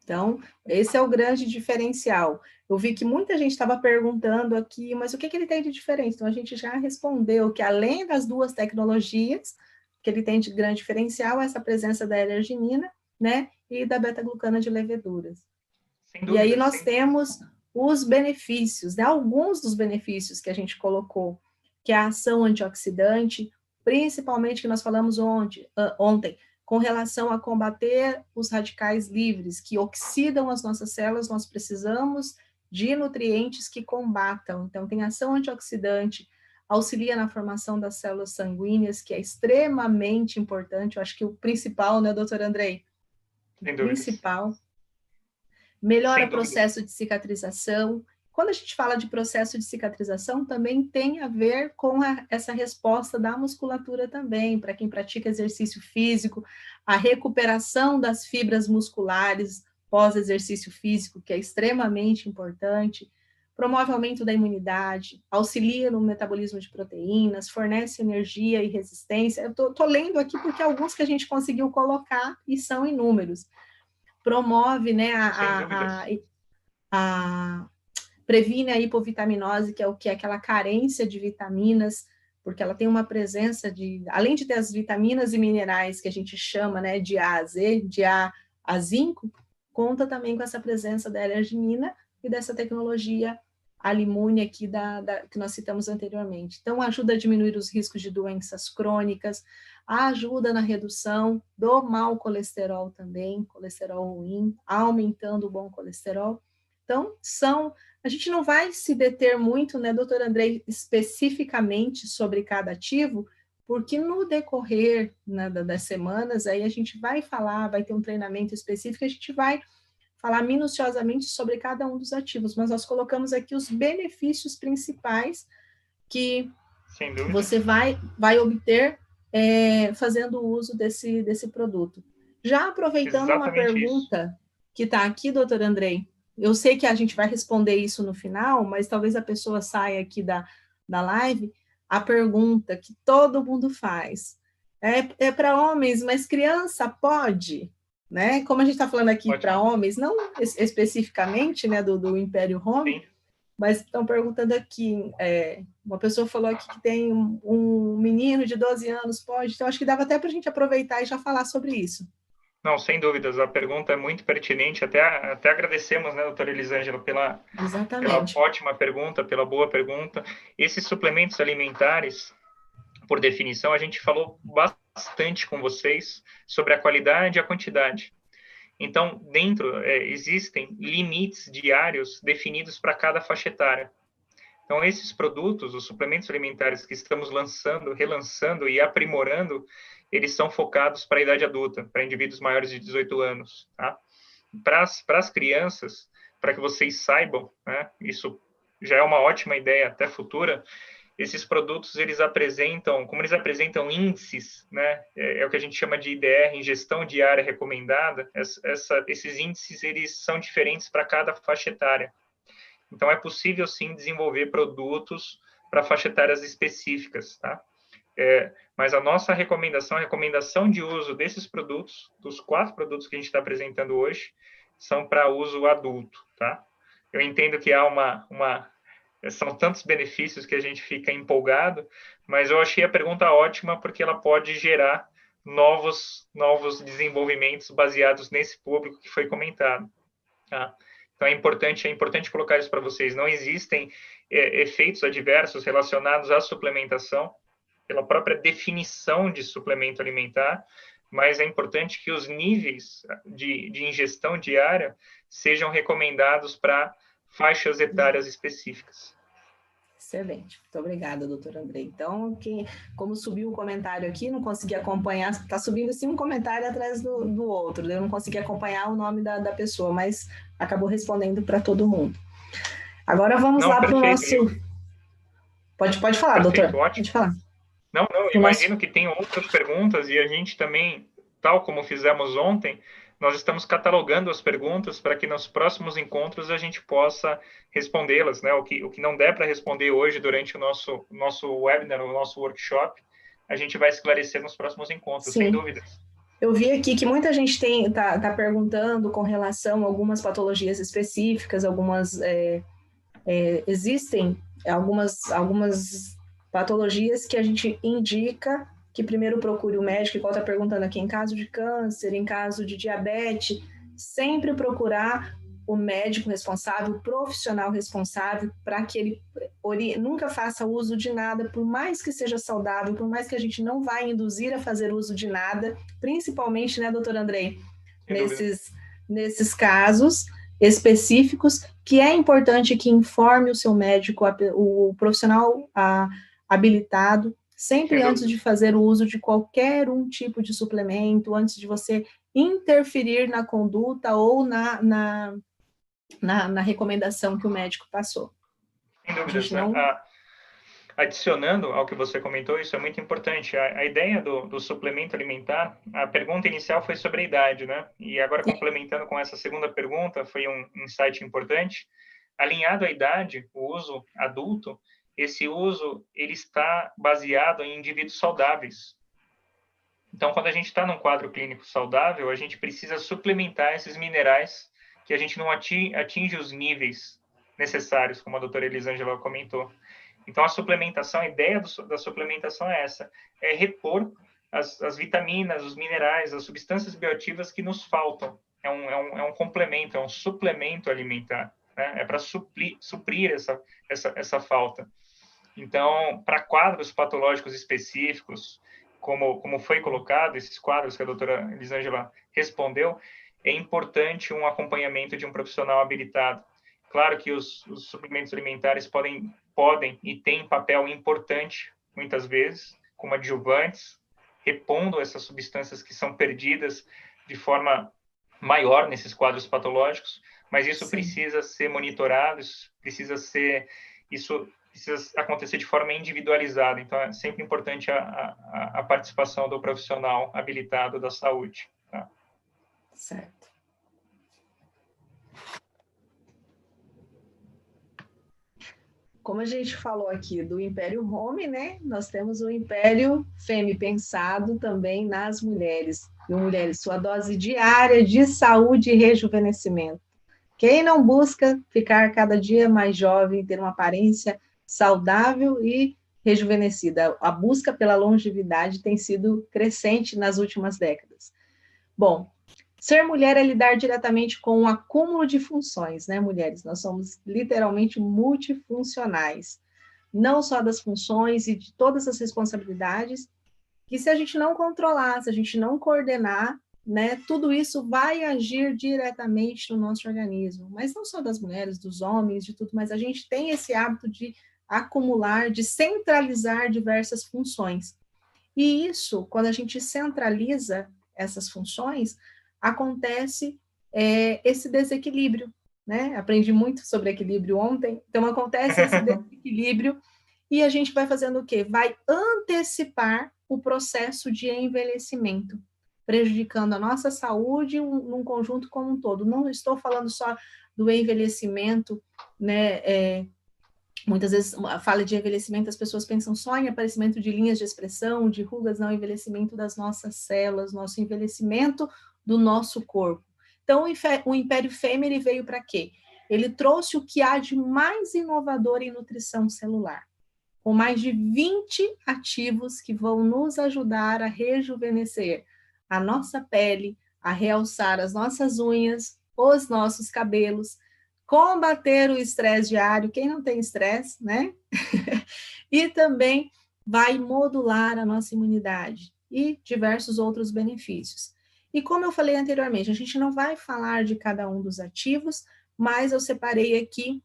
Então, esse é o grande diferencial. Eu vi que muita gente estava perguntando aqui, mas o que ele tem de diferente? Então, a gente já respondeu que, além das duas tecnologias, que ele tem de grande diferencial, essa presença da L-arginina, né, e da beta-glucana de leveduras. Sem dúvida, e aí nós temos os benefícios, né, alguns dos benefícios que a gente colocou, que é a ação antioxidante, principalmente que nós falamos ontem, com relação a combater os radicais livres que oxidam as nossas células, nós precisamos de nutrientes que combatam. Então, tem ação antioxidante, auxilia na formação das células sanguíneas, que é extremamente importante. Eu acho que o principal, né, doutor Andrei? O principal. Melhora o processo de cicatrização. Quando a gente fala de processo de cicatrização, também tem a ver com essa resposta da musculatura também, para quem pratica exercício físico, a recuperação das fibras musculares pós-exercício físico, que é extremamente importante, promove o aumento da imunidade, auxilia no metabolismo de proteínas, fornece energia e resistência. Eu estou lendo aqui porque alguns que a gente conseguiu colocar e são inúmeros. Promove, né, previne a hipovitaminose, que é o que é aquela carência de vitaminas, porque ela tem uma presença de, além de ter as vitaminas e minerais que a gente chama, né, de A a Z, de A a zinco, conta também com essa presença da L-arginina e dessa tecnologia alimune aqui que nós citamos anteriormente. Então, ajuda a diminuir os riscos de doenças crônicas, ajuda na redução do mau colesterol também, colesterol ruim, aumentando o bom colesterol. Então, a gente não vai se deter muito, né, doutor Andrei, especificamente sobre cada ativo, porque no decorrer, né, das semanas, aí a gente vai falar, vai ter um treinamento específico, a gente vai falar minuciosamente sobre cada um dos ativos, mas nós colocamos aqui os benefícios principais que você vai obter fazendo uso desse produto. Já aproveitando exatamente uma pergunta isso. Que está aqui, doutor Andrei, eu sei que a gente vai responder isso no final, mas talvez a pessoa saia aqui da live, a pergunta que todo mundo faz, é para homens, mas criança pode? né? Como a gente está falando aqui para homens, não especificamente, né, do Império Home, sim, mas estão perguntando aqui, uma pessoa falou aqui que tem um menino de 12 anos, pode? Então, acho que dava até para a gente aproveitar e já falar sobre isso. Não, sem dúvidas, a pergunta é muito pertinente, até agradecemos, né, doutora Elisângela, pela ótima pergunta, pela boa pergunta. Esses suplementos alimentares, por definição, a gente falou bastante com vocês sobre a qualidade e a quantidade. Então, dentro, existem limites diários definidos para cada faixa etária. Então, esses produtos, os suplementos alimentares que estamos lançando, relançando e aprimorando, eles são focados para a idade adulta, para indivíduos maiores de 18 anos. Tá? Para as crianças, para que vocês saibam, né, isso já é uma ótima ideia até futura, esses produtos, como eles apresentam índices, né, é o que a gente chama de IDR, ingestão diária recomendada, esses índices, eles são diferentes para cada faixa etária. Então, é possível, sim, desenvolver produtos para faixa etárias específicas, tá? Mas a nossa recomendação, a recomendação de uso desses produtos, dos 4 produtos que a gente está apresentando hoje, são para uso adulto, tá? Eu entendo que são tantos benefícios que a gente fica empolgado, mas eu achei a pergunta ótima porque ela pode gerar novos desenvolvimentos baseados nesse público que foi comentado, tá? Então, é importante colocar isso para vocês. Não existem efeitos adversos relacionados à suplementação, pela própria definição de suplemento alimentar, mas é importante que os níveis de ingestão diária sejam recomendados para faixas etárias específicas. Excelente, muito obrigada, doutor Andrei. Então, como subiu o comentário aqui, não consegui acompanhar, está subindo assim um comentário atrás do outro, eu não consegui acompanhar o nome da pessoa, mas acabou respondendo para todo mundo. Agora vamos lá para o nosso... Pode falar, perfeito, doutor. Ótimo. Pode falar. Não, imagino que tem outras perguntas e a gente também, tal como fizemos ontem, nós estamos catalogando as perguntas para que nos próximos encontros a gente possa respondê-las, né? O que não der para responder hoje durante o nosso webinar, o nosso workshop, a gente vai esclarecer nos próximos encontros, sem dúvidas. Eu vi aqui que muita gente tá perguntando com relação a algumas patologias específicas, existem algumas patologias que a gente indica que primeiro procure o médico, igual está perguntando aqui, em caso de câncer, em caso de diabetes, sempre procurar o médico responsável, o profissional responsável, para que ele nunca faça uso de nada, por mais que seja saudável, por mais que a gente não vá induzir a fazer uso de nada, principalmente, né, doutor Andrei, nesses casos específicos, que é importante que informe o seu médico, o profissional habilitado, sempre antes de fazer o uso de qualquer tipo de suplemento, antes de você interferir na conduta ou na recomendação que o médico passou. Sem dúvidas, né? Adicionando ao que você comentou, isso é muito importante. A ideia do suplemento alimentar, a pergunta inicial foi sobre a idade, né? E agora, complementando com essa segunda pergunta, foi um insight importante. Alinhado à idade, o uso adulto, esse uso ele está baseado em indivíduos saudáveis. Então, quando a gente está num quadro clínico saudável, a gente precisa suplementar esses minerais que a gente não atinge os níveis necessários, como a doutora Elisângela comentou. Então, a ideia da suplementação é essa, é repor as vitaminas, os minerais, as substâncias bioativas que nos faltam. É um complemento, é um suplemento alimentar, né? É para suprir essa falta. Então, para quadros patológicos específicos, como foi colocado, esses quadros que a doutora Elisângela respondeu, é importante um acompanhamento de um profissional habilitado. Claro que os suplementos alimentares podem e têm papel importante, muitas vezes, como adjuvantes, repondo essas substâncias que são perdidas de forma maior nesses quadros patológicos, mas isso precisa ser monitorado, isso precisa acontecer de forma individualizada. Então, é sempre importante a participação do profissional habilitado da saúde. Tá? Certo. como a gente falou aqui do Império Home, né? Nós temos o Império Femme pensado também nas mulheres. E mulheres, sua dose diária de saúde e rejuvenescimento. Quem não busca ficar cada dia mais jovem, ter uma aparência saudável e rejuvenescida? A busca pela longevidade tem sido crescente nas últimas décadas. Bom, ser mulher é lidar diretamente com um acúmulo de funções, né, mulheres? Nós somos literalmente multifuncionais, não só das funções e de todas as responsabilidades, que se a gente não controlar, se a gente não coordenar, né, tudo isso vai agir diretamente no nosso organismo, mas não só das mulheres, dos homens, de tudo, mas a gente tem esse hábito de acumular, de centralizar diversas funções. E isso, quando a gente centraliza essas funções, acontece esse desequilíbrio, né? Aprendi muito sobre equilíbrio ontem, então acontece esse desequilíbrio e a gente vai fazendo o quê? Vai antecipar o processo de envelhecimento, prejudicando a nossa saúde num conjunto como um todo. Não estou falando só do envelhecimento, né, muitas vezes, a fala de envelhecimento, as pessoas pensam só em aparecimento de linhas de expressão, de rugas, não, envelhecimento das nossas células, nosso envelhecimento do nosso corpo. Então, o Império Fêmea, ele veio para quê? Ele trouxe o que há de mais inovador em nutrição celular, com mais de 20 ativos que vão nos ajudar a rejuvenescer a nossa pele, a realçar as nossas unhas, os nossos cabelos, combater o estresse diário, quem não tem estresse, né? E também vai modular a nossa imunidade e diversos outros benefícios. E como eu falei anteriormente, a gente não vai falar de cada um dos ativos, mas eu separei aqui,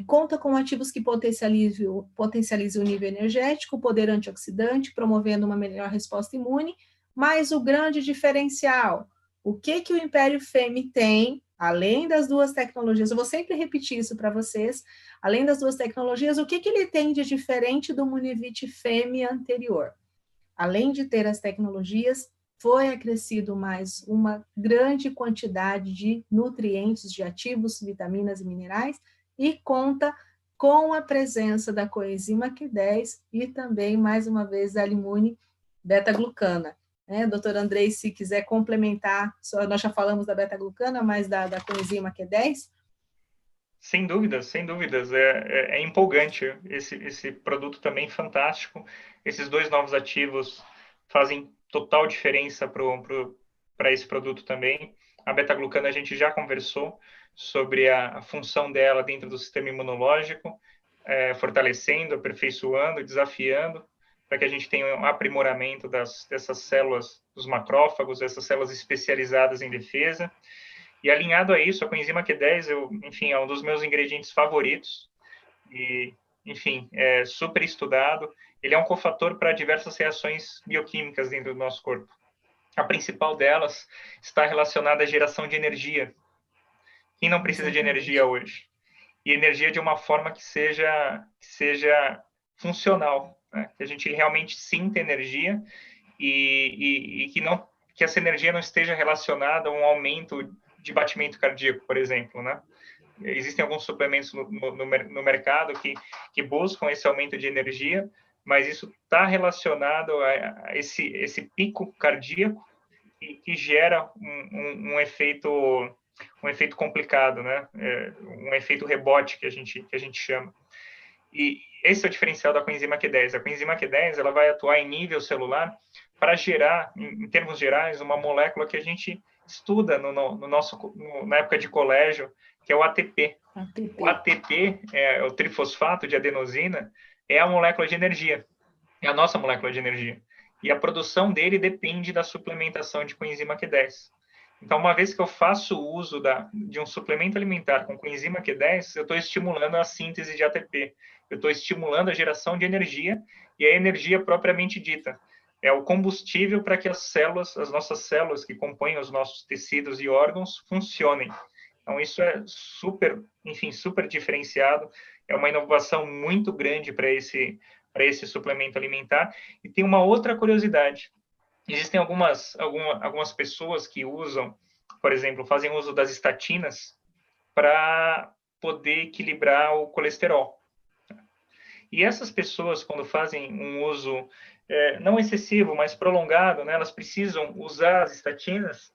conta com ativos que potencializam o nível energético, o poder antioxidante, promovendo uma melhor resposta imune, mas o grande diferencial, o que o Império Femme tem, além das duas tecnologias, eu vou sempre repetir isso para vocês, além das duas tecnologias, o que ele tem de diferente do Munivit Femme anterior? Além de ter as tecnologias, foi acrescido mais uma grande quantidade de nutrientes, de ativos, vitaminas e minerais, e conta com a presença da coenzima Q10 e também, mais uma vez, da Alimune beta-glucana. Doutor Andrei, se quiser complementar, nós já falamos da beta-glucana, mas da coenzima Q10? Sem dúvidas, sem dúvidas. É empolgante esse produto também fantástico. Esses dois novos ativos fazem total diferença para esse produto também. A beta-glucana a gente já conversou sobre a função dela dentro do sistema imunológico, fortalecendo, aperfeiçoando, desafiando, para que a gente tenha um aprimoramento dessas células, dos macrófagos, essas células especializadas em defesa. E alinhado a isso, a coenzima Q10, enfim, é um dos meus ingredientes favoritos. E, enfim, é super estudado. Ele é um cofator para diversas reações bioquímicas dentro do nosso corpo. A principal delas está relacionada à geração de energia. Quem não precisa de energia hoje? E energia de uma forma que seja funcional, né? Que a gente realmente sinta energia e que essa energia não esteja relacionada a um aumento de batimento cardíaco, por exemplo, né? Existem alguns suplementos no mercado que buscam esse aumento de energia, mas isso está relacionado a esse pico cardíaco que gera um efeito complicado, né? Um efeito rebote que a gente chama. E esse é o diferencial da coenzima Q10. A coenzima Q10 ela vai atuar em nível celular para gerar, em termos gerais, uma molécula que a gente estuda na época de colégio, que é o ATP. O ATP, o trifosfato de adenosina, é a molécula de energia. É a nossa molécula de energia. E a produção dele depende da suplementação de coenzima Q10. Então, uma vez que eu faço uso de um suplemento alimentar com coenzima Q10, eu estou estimulando a síntese de ATP. Eu estou estimulando a geração de energia, e a energia propriamente dita é o combustível para que as nossas células que compõem os nossos tecidos e órgãos funcionem. Então, isso é super diferenciado, é uma inovação muito grande para esse suplemento alimentar. E tem uma outra curiosidade. Existem algumas pessoas que usam, por exemplo, fazem uso das estatinas para poder equilibrar o colesterol. E essas pessoas, quando fazem um uso não excessivo, mas prolongado, né, elas precisam usar as estatinas,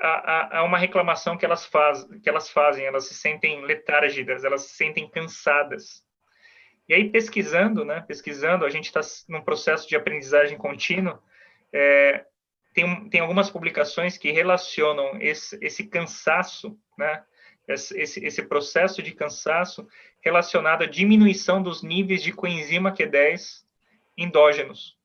há uma reclamação que elas fazem, elas se sentem letárgicas, elas se sentem cansadas. E aí, pesquisando, a gente está num processo de aprendizagem contínua, tem algumas publicações que relacionam esse cansaço, né, esse processo de cansaço relacionado à diminuição dos níveis de coenzima Q10 endógenos.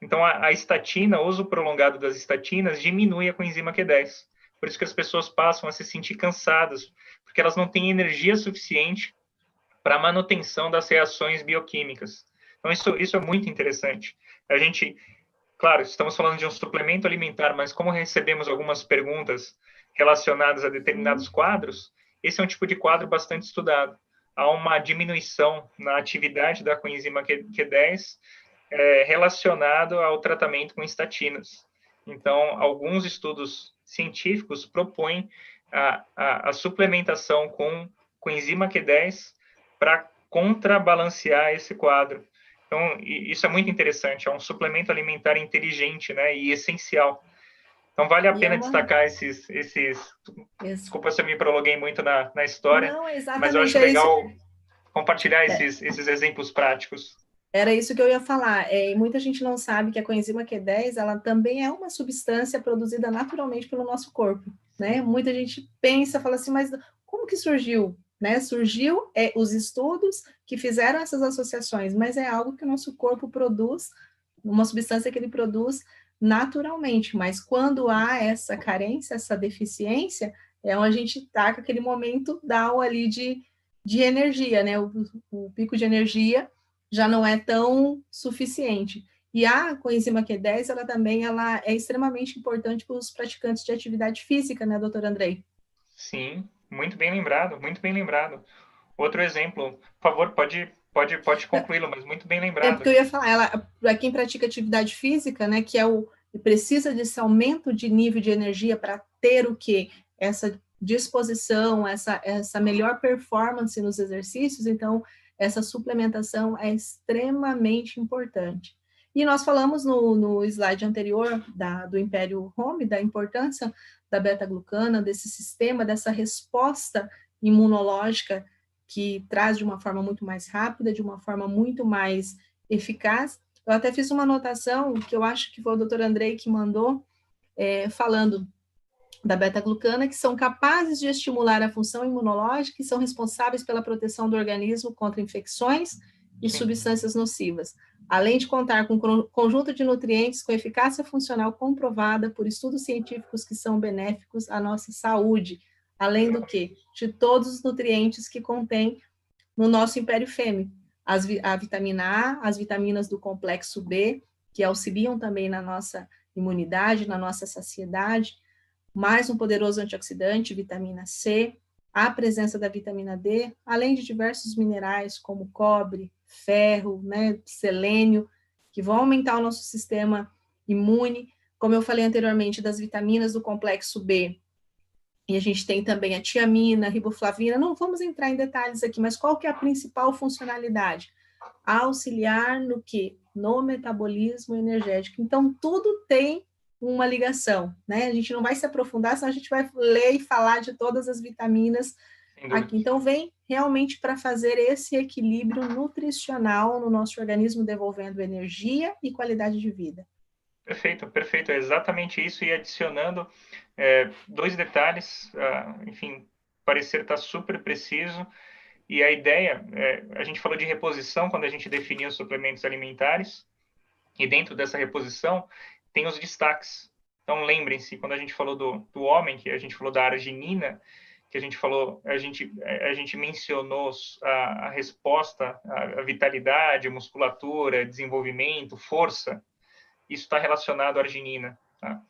Então, a estatina, o uso prolongado das estatinas, diminui a coenzima Q10. Por isso que as pessoas passam a se sentir cansadas, porque elas não têm energia suficiente para a manutenção das reações bioquímicas. Então, isso é muito interessante. A gente, claro, estamos falando de um suplemento alimentar, mas como recebemos algumas perguntas relacionadas a determinados quadros, esse é um tipo de quadro bastante estudado. Há uma diminuição na atividade da coenzima Q10 relacionado ao tratamento com estatinas. Então, alguns estudos científicos propõem a suplementação com coenzima Q10 para contrabalancear esse quadro. Então, isso é muito interessante, é um suplemento alimentar inteligente, né, e essencial. Então, vale a pena destacar esses... Desculpa se eu me prolonguei muito na história, não, mas eu acho legal compartilhar esses exemplos práticos. Era isso que eu ia falar. E muita gente não sabe que a coenzima Q10, ela também é uma substância produzida naturalmente pelo nosso corpo, né? Muita gente pensa, fala assim, mas como que surgiu? Né? Surgiu os estudos que fizeram essas associações, mas é algo que o nosso corpo produz, uma substância que ele produz naturalmente, mas quando há essa carência, essa deficiência, é onde a gente está com aquele momento down ali de energia, né? O pico de energia já não é tão suficiente. E a coenzima Q10, ela é extremamente importante para os praticantes de atividade física, né, doutor Andrei? Sim, muito bem lembrado, muito bem lembrado. Outro exemplo, por favor, pode concluí-lo, mas muito bem É lembrado. porque eu ia falar, para quem pratica atividade física, né, que precisa desse aumento de nível de energia para ter o quê? Essa disposição, essa melhor performance nos exercícios, então essa suplementação é extremamente importante. E nós falamos no slide anterior do Império Home, da importância da beta-glucana, desse sistema, dessa resposta imunológica que traz de uma forma muito mais rápida, de uma forma muito mais eficaz. Eu até fiz uma anotação, que eu acho que foi o doutor Andrei que mandou, falando da beta-glucana, que são capazes de estimular a função imunológica e são responsáveis pela proteção do organismo contra infecções e substâncias nocivas, além de contar com um conjunto de nutrientes com eficácia funcional comprovada por estudos científicos que são benéficos à nossa saúde, além do que? De todos os nutrientes que contém no nosso Império Fêmea. A vitamina A, as vitaminas do complexo B, que auxiliam também na nossa imunidade, na nossa saciedade, mais um poderoso antioxidante, vitamina C, a presença da vitamina D, além de diversos minerais como cobre, ferro, né, selênio, que vão aumentar o nosso sistema imune, como eu falei anteriormente, das vitaminas do complexo B, e a gente tem também a tiamina, a riboflavina, não vamos entrar em detalhes aqui, mas qual que é a principal funcionalidade? Auxiliar no quê? No metabolismo energético. Então, tudo tem uma ligação, né? A gente não vai se aprofundar, senão a gente vai ler e falar de todas as vitaminas aqui. Então, vem realmente para fazer esse equilíbrio nutricional no nosso organismo, devolvendo energia e qualidade de vida. Perfeito, perfeito. É exatamente isso. E adicionando dois detalhes, enfim, parecer estar super preciso. E a ideia, a gente falou de reposição quando a gente definiu os suplementos alimentares. E dentro dessa reposição tem os destaques. Então, lembrem-se, quando a gente falou do homem, que a gente falou da arginina, que a gente falou, a gente mencionou a resposta, a vitalidade, musculatura, desenvolvimento, força. Isso está relacionado à arginina. Tá?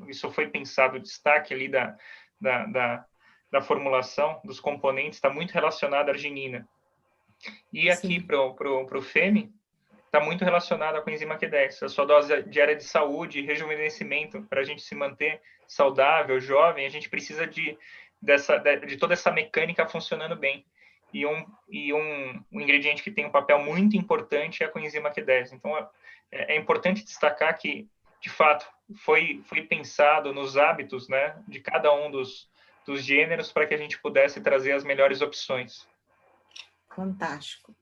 Isso foi pensado, o destaque ali da formulação dos componentes está muito relacionado à arginina. E aqui para o FEME, está muito relacionado à coenzima Q10, a sua dose diária de saúde e rejuvenescimento. Para a gente se manter saudável, jovem, a gente precisa de toda essa mecânica funcionando bem. um ingrediente que tem um papel muito importante é a coenzima Q10. Então, é importante destacar que, de fato, foi pensado nos hábitos, né, de cada um dos gêneros para que a gente pudesse trazer as melhores opções. Fantástico.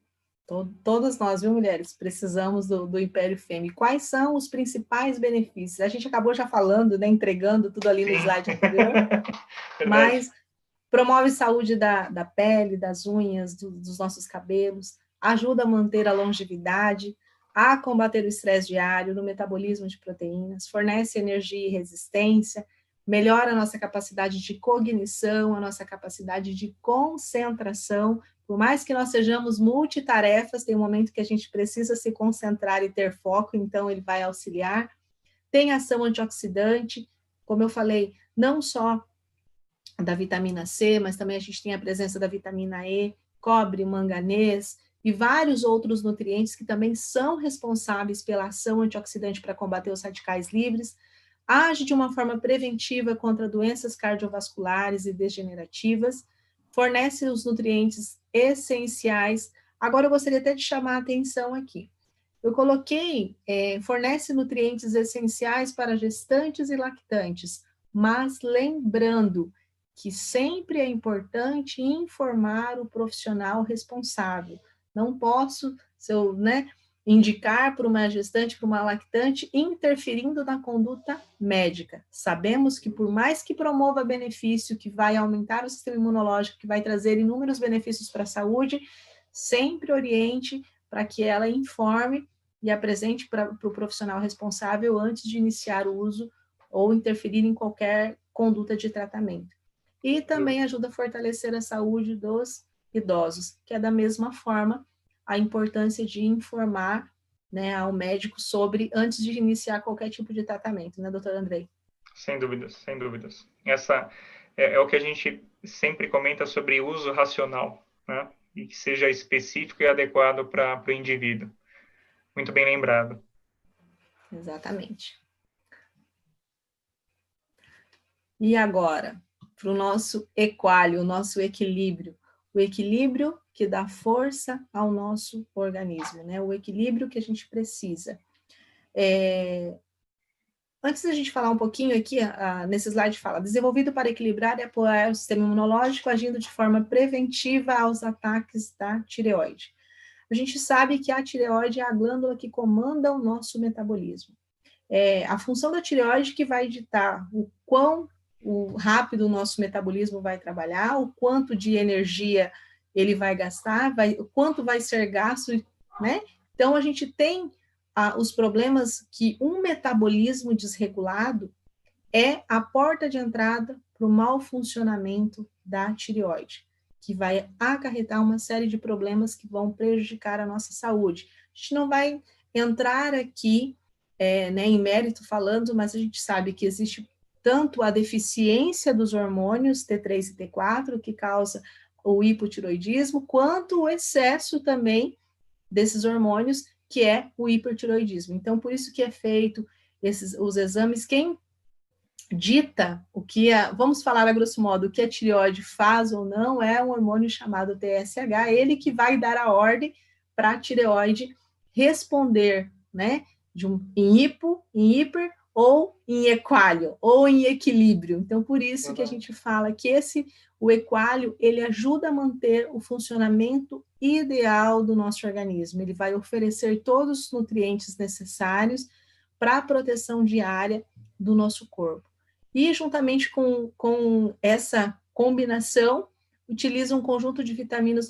Todas nós, viu, mulheres, precisamos do Império Femme. Quais são os principais benefícios? A gente acabou já falando, né, entregando tudo ali no slide anterior, mas promove saúde da pele, das unhas, dos nossos cabelos, ajuda a manter a longevidade, a combater o estresse diário, no metabolismo de proteínas, fornece energia e resistência, melhora a nossa capacidade de cognição, a nossa capacidade de concentração. Por mais que nós sejamos multitarefas, tem um momento que a gente precisa se concentrar e ter foco, então ele vai auxiliar. Tem ação antioxidante, como eu falei, não só da vitamina C, mas também a gente tem a presença da vitamina E, cobre, manganês e vários outros nutrientes que também são responsáveis pela ação antioxidante para combater os radicais livres, age de uma forma preventiva contra doenças cardiovasculares e degenerativas, fornece os nutrientes essenciais. Agora eu gostaria até de chamar a atenção aqui. Eu coloquei, fornece nutrientes essenciais para gestantes e lactantes, mas lembrando que sempre é importante informar o profissional responsável. Não posso, se eu, indicar para uma gestante, para uma lactante, interferindo na conduta médica. Sabemos que por mais que promova benefício, que vai aumentar o sistema imunológico, que vai trazer inúmeros benefícios para a saúde, sempre oriente para que ela informe e apresente para o profissional responsável antes de iniciar o uso ou interferir em qualquer conduta de tratamento. E também ajuda a fortalecer a saúde dos idosos, que é da mesma forma a importância de informar, né, ao médico sobre, antes de iniciar qualquer tipo de tratamento, né, doutor Andrei? Sem dúvidas, sem dúvidas. Essa é o que a gente sempre comenta sobre uso racional, né? E que seja específico e adequado para o indivíduo. Muito bem lembrado. Exatamente. E agora, para o nosso equálio, o nosso equilíbrio. O equilíbrio que dá força ao nosso organismo, né? O equilíbrio que a gente precisa. Antes da gente falar um pouquinho aqui, nesse slide fala, desenvolvido para equilibrar e apoiar o sistema imunológico, agindo de forma preventiva aos ataques da tireoide. A gente sabe que a tireoide é a glândula que comanda o nosso metabolismo. A função da tireoide que vai ditar o quão rápido o nosso metabolismo vai trabalhar, o quanto de energia ele vai gastar, o quanto vai ser gasto, né? Então, a gente tem os problemas que um metabolismo desregulado é a porta de entrada para o mau funcionamento da tireoide, que vai acarretar uma série de problemas que vão prejudicar a nossa saúde. A gente não vai entrar aqui em mérito falando, mas a gente sabe que existe tanto a deficiência dos hormônios T3 e T4, que causa o hipotiroidismo, quanto o excesso também desses hormônios, que é o hipertiroidismo. Então, por isso que é feito os exames. Quem dita o que vamos falar a grosso modo, o que a tireoide faz ou não, é um hormônio chamado TSH, ele que vai dar a ordem para a tireoide responder, né, em hipo, em hiper, ou em equálio, ou em equilíbrio. Então, por isso que a gente fala que o equálio, ele ajuda a manter o funcionamento ideal do nosso organismo. Ele vai oferecer todos os nutrientes necessários para a proteção diária do nosso corpo. E, juntamente com essa combinação, utiliza um conjunto de vitaminas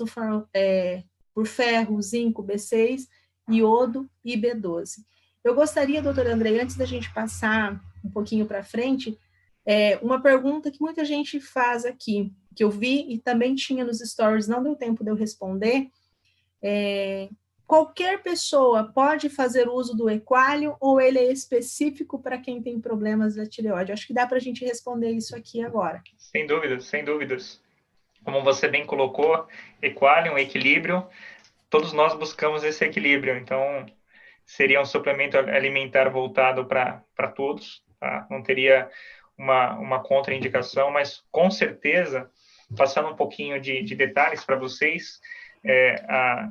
por ferro, zinco, B6, iodo e B12. Eu gostaria, doutor Andrei, antes da gente passar um pouquinho para frente, uma pergunta que muita gente faz aqui, que eu vi e também tinha nos stories, não deu tempo de eu responder. Qualquer pessoa pode fazer uso do equálio ou ele é específico para quem tem problemas da tireoide? Acho que dá para a gente responder isso aqui agora. Sem dúvidas, sem dúvidas. Como você bem colocou, equálio, equilíbrio, todos nós buscamos esse equilíbrio, então seria um suplemento alimentar voltado para todos, tá? Não teria uma contraindicação, mas com certeza passando um pouquinho de detalhes para vocês,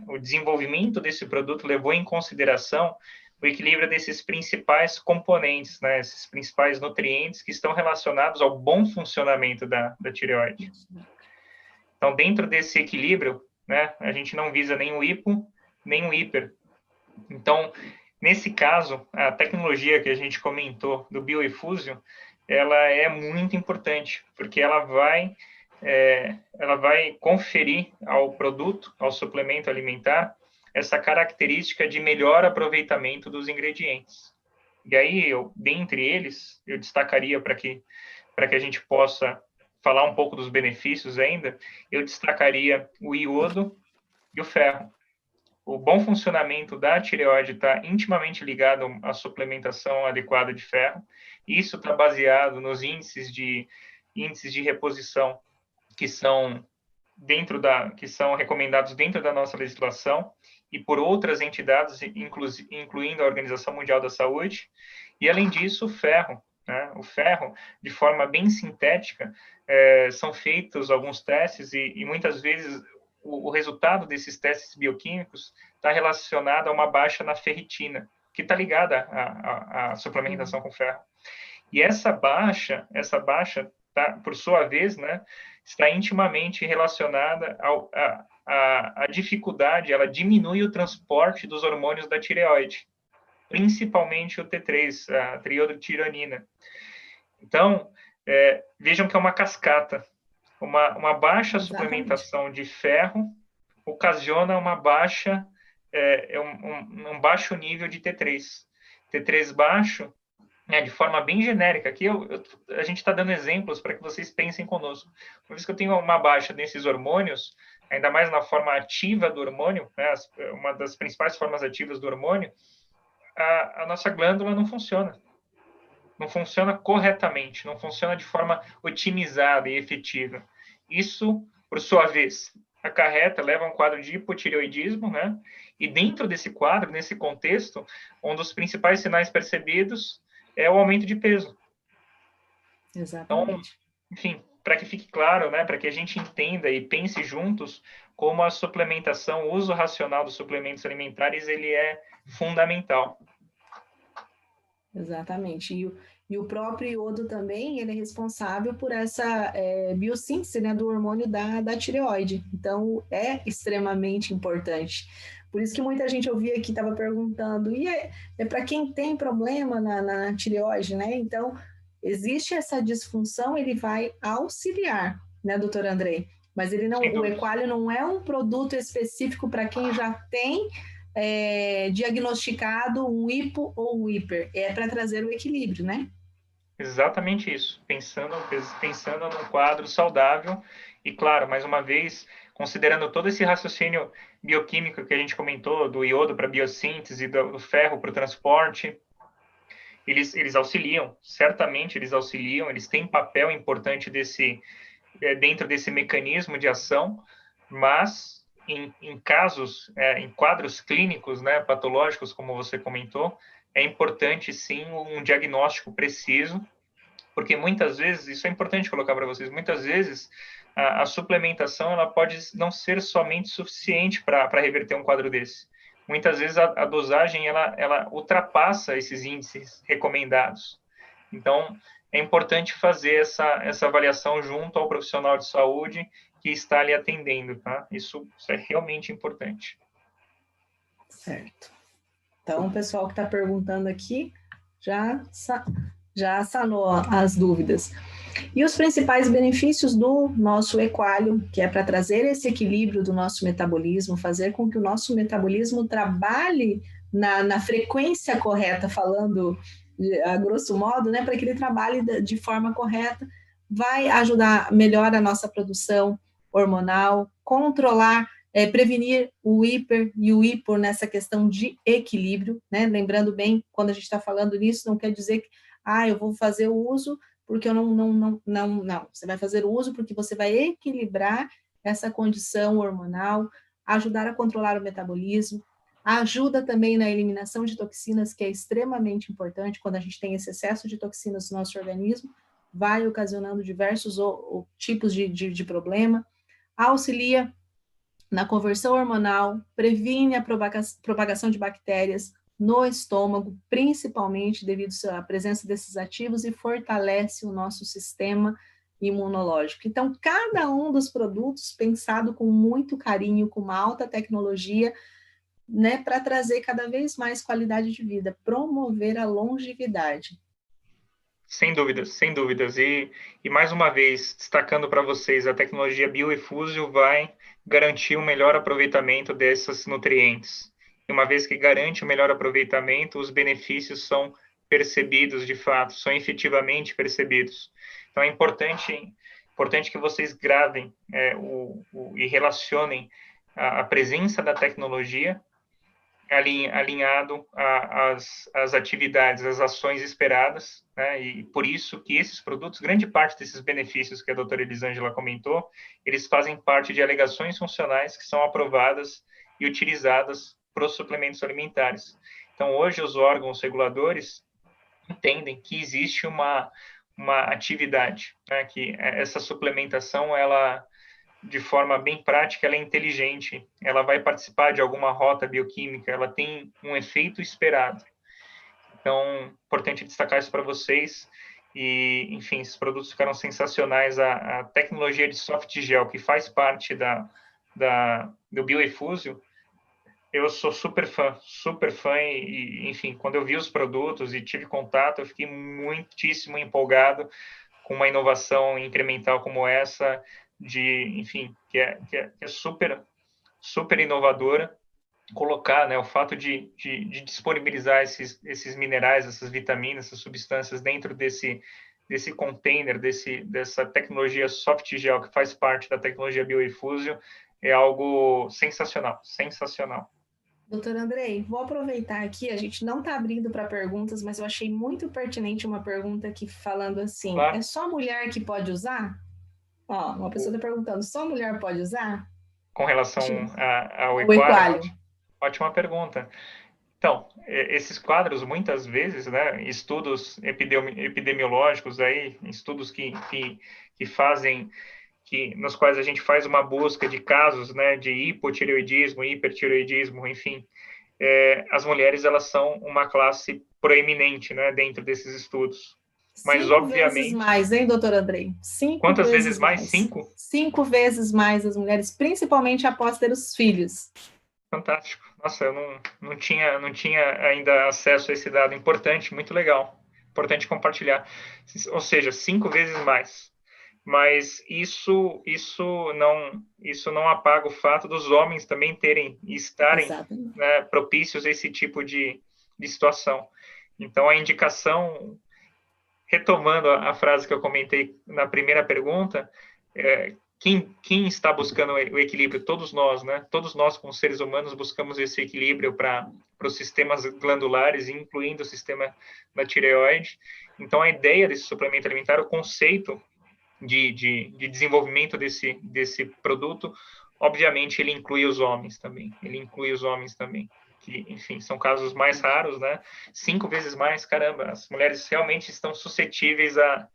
o desenvolvimento desse produto levou em consideração o equilíbrio desses principais componentes, né, esses principais nutrientes que estão relacionados ao bom funcionamento da tireoide. Então, dentro desse equilíbrio, né, a gente não visa nem o hipo, nem o hiper. Então, nesse caso, a tecnologia que a gente comentou do BioEffusion, ela é muito importante, porque ela vai conferir ao produto, ao suplemento alimentar, essa característica de melhor aproveitamento dos ingredientes. E aí, dentre eles, eu destacaria para que a gente possa falar um pouco dos benefícios ainda, eu destacaria o iodo e o ferro. O bom funcionamento da tireoide está intimamente ligado à suplementação adequada de ferro. Isso está baseado nos índices de reposição que são recomendados dentro da nossa legislação e por outras entidades, incluindo a Organização Mundial da Saúde. E, além disso, o ferro, né? O ferro, de forma bem sintética, são feitos alguns testes e muitas vezes o resultado desses testes bioquímicos está relacionado a uma baixa na ferritina, que está ligada à suplementação com ferro. E essa baixa tá, por sua vez, né, está intimamente relacionada à dificuldade, ela diminui o transporte dos hormônios da tireoide, principalmente o T3, a triioditironina. Então, vejam que é uma cascata. Uma baixa suplementação de ferro ocasiona uma baixa, um baixo nível de T3. T3 baixo, de forma bem genérica. Aqui a gente está dando exemplos para que vocês pensem conosco. Uma vez que eu tenho uma baixa desses hormônios, ainda mais na forma ativa do hormônio, né, uma das principais formas ativas do hormônio, a nossa glândula não funciona. Não funciona corretamente, não funciona de forma otimizada e efetiva. Isso, por sua vez, leva a um quadro de hipotireoidismo, né? E dentro desse quadro, nesse contexto, um dos principais sinais percebidos é o aumento de peso. Exatamente. Então, enfim, para que fique claro, né, para que a gente entenda e pense juntos como a suplementação, o uso racional dos suplementos alimentares, ele é fundamental. Exatamente. E o próprio iodo também, ele é responsável por essa biossíntese, né, do hormônio da tireoide. Então, é extremamente importante. Por isso que muita gente ouvia que estava perguntando, e é para quem tem problema na tireoide, né? Então, existe essa disfunção, ele vai auxiliar, né, doutor Andrei? Mas ele não, o Equalio não é um produto específico para quem já tem diagnosticado um hipo ou um hiper, é para trazer o equilíbrio, né? Exatamente isso, pensando num quadro saudável e, claro, mais uma vez, considerando todo esse raciocínio bioquímico que a gente comentou, do iodo para a biossíntese, do ferro para o transporte, eles auxiliam, certamente eles auxiliam, eles têm papel importante dentro desse mecanismo de ação, mas em casos, em quadros clínicos, né, patológicos, como você comentou, é importante, sim, um diagnóstico preciso, porque muitas vezes, isso é importante colocar para vocês, muitas vezes a suplementação ela pode não ser somente suficiente para reverter um quadro desse. Muitas vezes a dosagem ela ultrapassa esses índices recomendados. Então, é importante fazer essa avaliação junto ao profissional de saúde que está ali atendendo, tá? Isso é realmente importante. Certo. Então, o pessoal que está perguntando aqui já sanou as dúvidas. E os principais benefícios do nosso Equalio, que é para trazer esse equilíbrio do nosso metabolismo, fazer com que o nosso metabolismo trabalhe na frequência correta, falando a grosso modo, né, para que ele trabalhe de forma correta, vai ajudar, melhor a nossa produção hormonal, controlar, prevenir o hiper e o hipo nessa questão de equilíbrio, né? Lembrando bem, quando a gente está falando nisso, não quer dizer que eu vou fazer o uso porque eu não. Você vai fazer o uso porque você vai equilibrar essa condição hormonal, ajudar a controlar o metabolismo, ajuda também na eliminação de toxinas, que é extremamente importante quando a gente tem esse excesso de toxinas no nosso organismo, vai ocasionando diversos tipos de problema, auxilia na conversão hormonal, previne a propagação de bactérias no estômago, principalmente devido à presença desses ativos, e fortalece o nosso sistema imunológico. Então, cada um dos produtos pensado com muito carinho, com uma alta tecnologia, né, para trazer cada vez mais qualidade de vida, promover a longevidade. Sem dúvidas, sem dúvidas. E mais uma vez, destacando para vocês, a tecnologia BioEfusio vai garantir um melhor aproveitamento desses nutrientes. E uma vez que garante o melhor aproveitamento, os benefícios são percebidos de fato, são efetivamente percebidos. Então é importante que vocês gravem e relacionem a presença da tecnologia alinhado às atividades, às ações esperadas, né? E por isso que esses produtos, grande parte desses benefícios que a doutora Elisângela comentou, eles fazem parte de alegações funcionais que são aprovadas e utilizadas para os suplementos alimentares. Então, hoje, os órgãos reguladores entendem que existe uma atividade, né? Que essa suplementação, ela, de forma bem prática, ela é inteligente, ela vai participar de alguma rota bioquímica, ela tem um efeito esperado. Então, importante destacar isso para vocês. E, enfim, esses produtos ficaram sensacionais. A tecnologia de soft gel, que faz parte do BioEfusio, eu sou super fã e, enfim, quando eu vi os produtos e tive contato, eu fiquei muitíssimo empolgado com uma inovação incremental como essa, enfim, que é super inovadora. Colocar, né, o fato de disponibilizar esses minerais, essas vitaminas, essas substâncias dentro desse container, dessa tecnologia soft gel que faz parte da tecnologia BioEfusio, é algo sensacional, sensacional. Doutor Andrei, vou aproveitar aqui, a gente não está abrindo para perguntas, mas eu achei muito pertinente uma pergunta aqui falando assim, Claro. é só mulher que pode usar? Ó, uma pessoa está perguntando, só mulher pode usar? Com relação ao O equálio. Ótima pergunta. Então, esses quadros, muitas vezes, né, estudos epidemiológicos, aí, estudos que fazem, nos quais a gente faz uma busca de casos, né, de hipotireoidismo, hipertireoidismo, enfim, as mulheres, elas são uma classe proeminente, né, dentro desses estudos. Mas, 5 obviamente... vezes mais, hein, doutor Andrei? 5 Quantas vezes mais? 5? 5 vezes mais as mulheres, principalmente após ter os filhos. Fantástico. Nossa, eu não tinha ainda acesso a esse dado. Importante, muito legal. Importante compartilhar. Ou seja, 5 vezes mais. Mas isso não apaga o fato dos homens também terem e estarem, né, propícios a esse tipo de situação. Então, a indicação, retomando a frase que eu comentei na primeira pergunta, quem está buscando o equilíbrio? Todos nós, né? Todos nós, como seres humanos, buscamos esse equilíbrio para os sistemas glandulares, incluindo o sistema da tireoide. Então, a ideia desse suplemento alimentar, o conceito de desenvolvimento desse produto, obviamente, ele inclui os homens também. Que, enfim, são casos mais raros, né? 5 vezes mais, caramba, as mulheres realmente estão suscetíveis a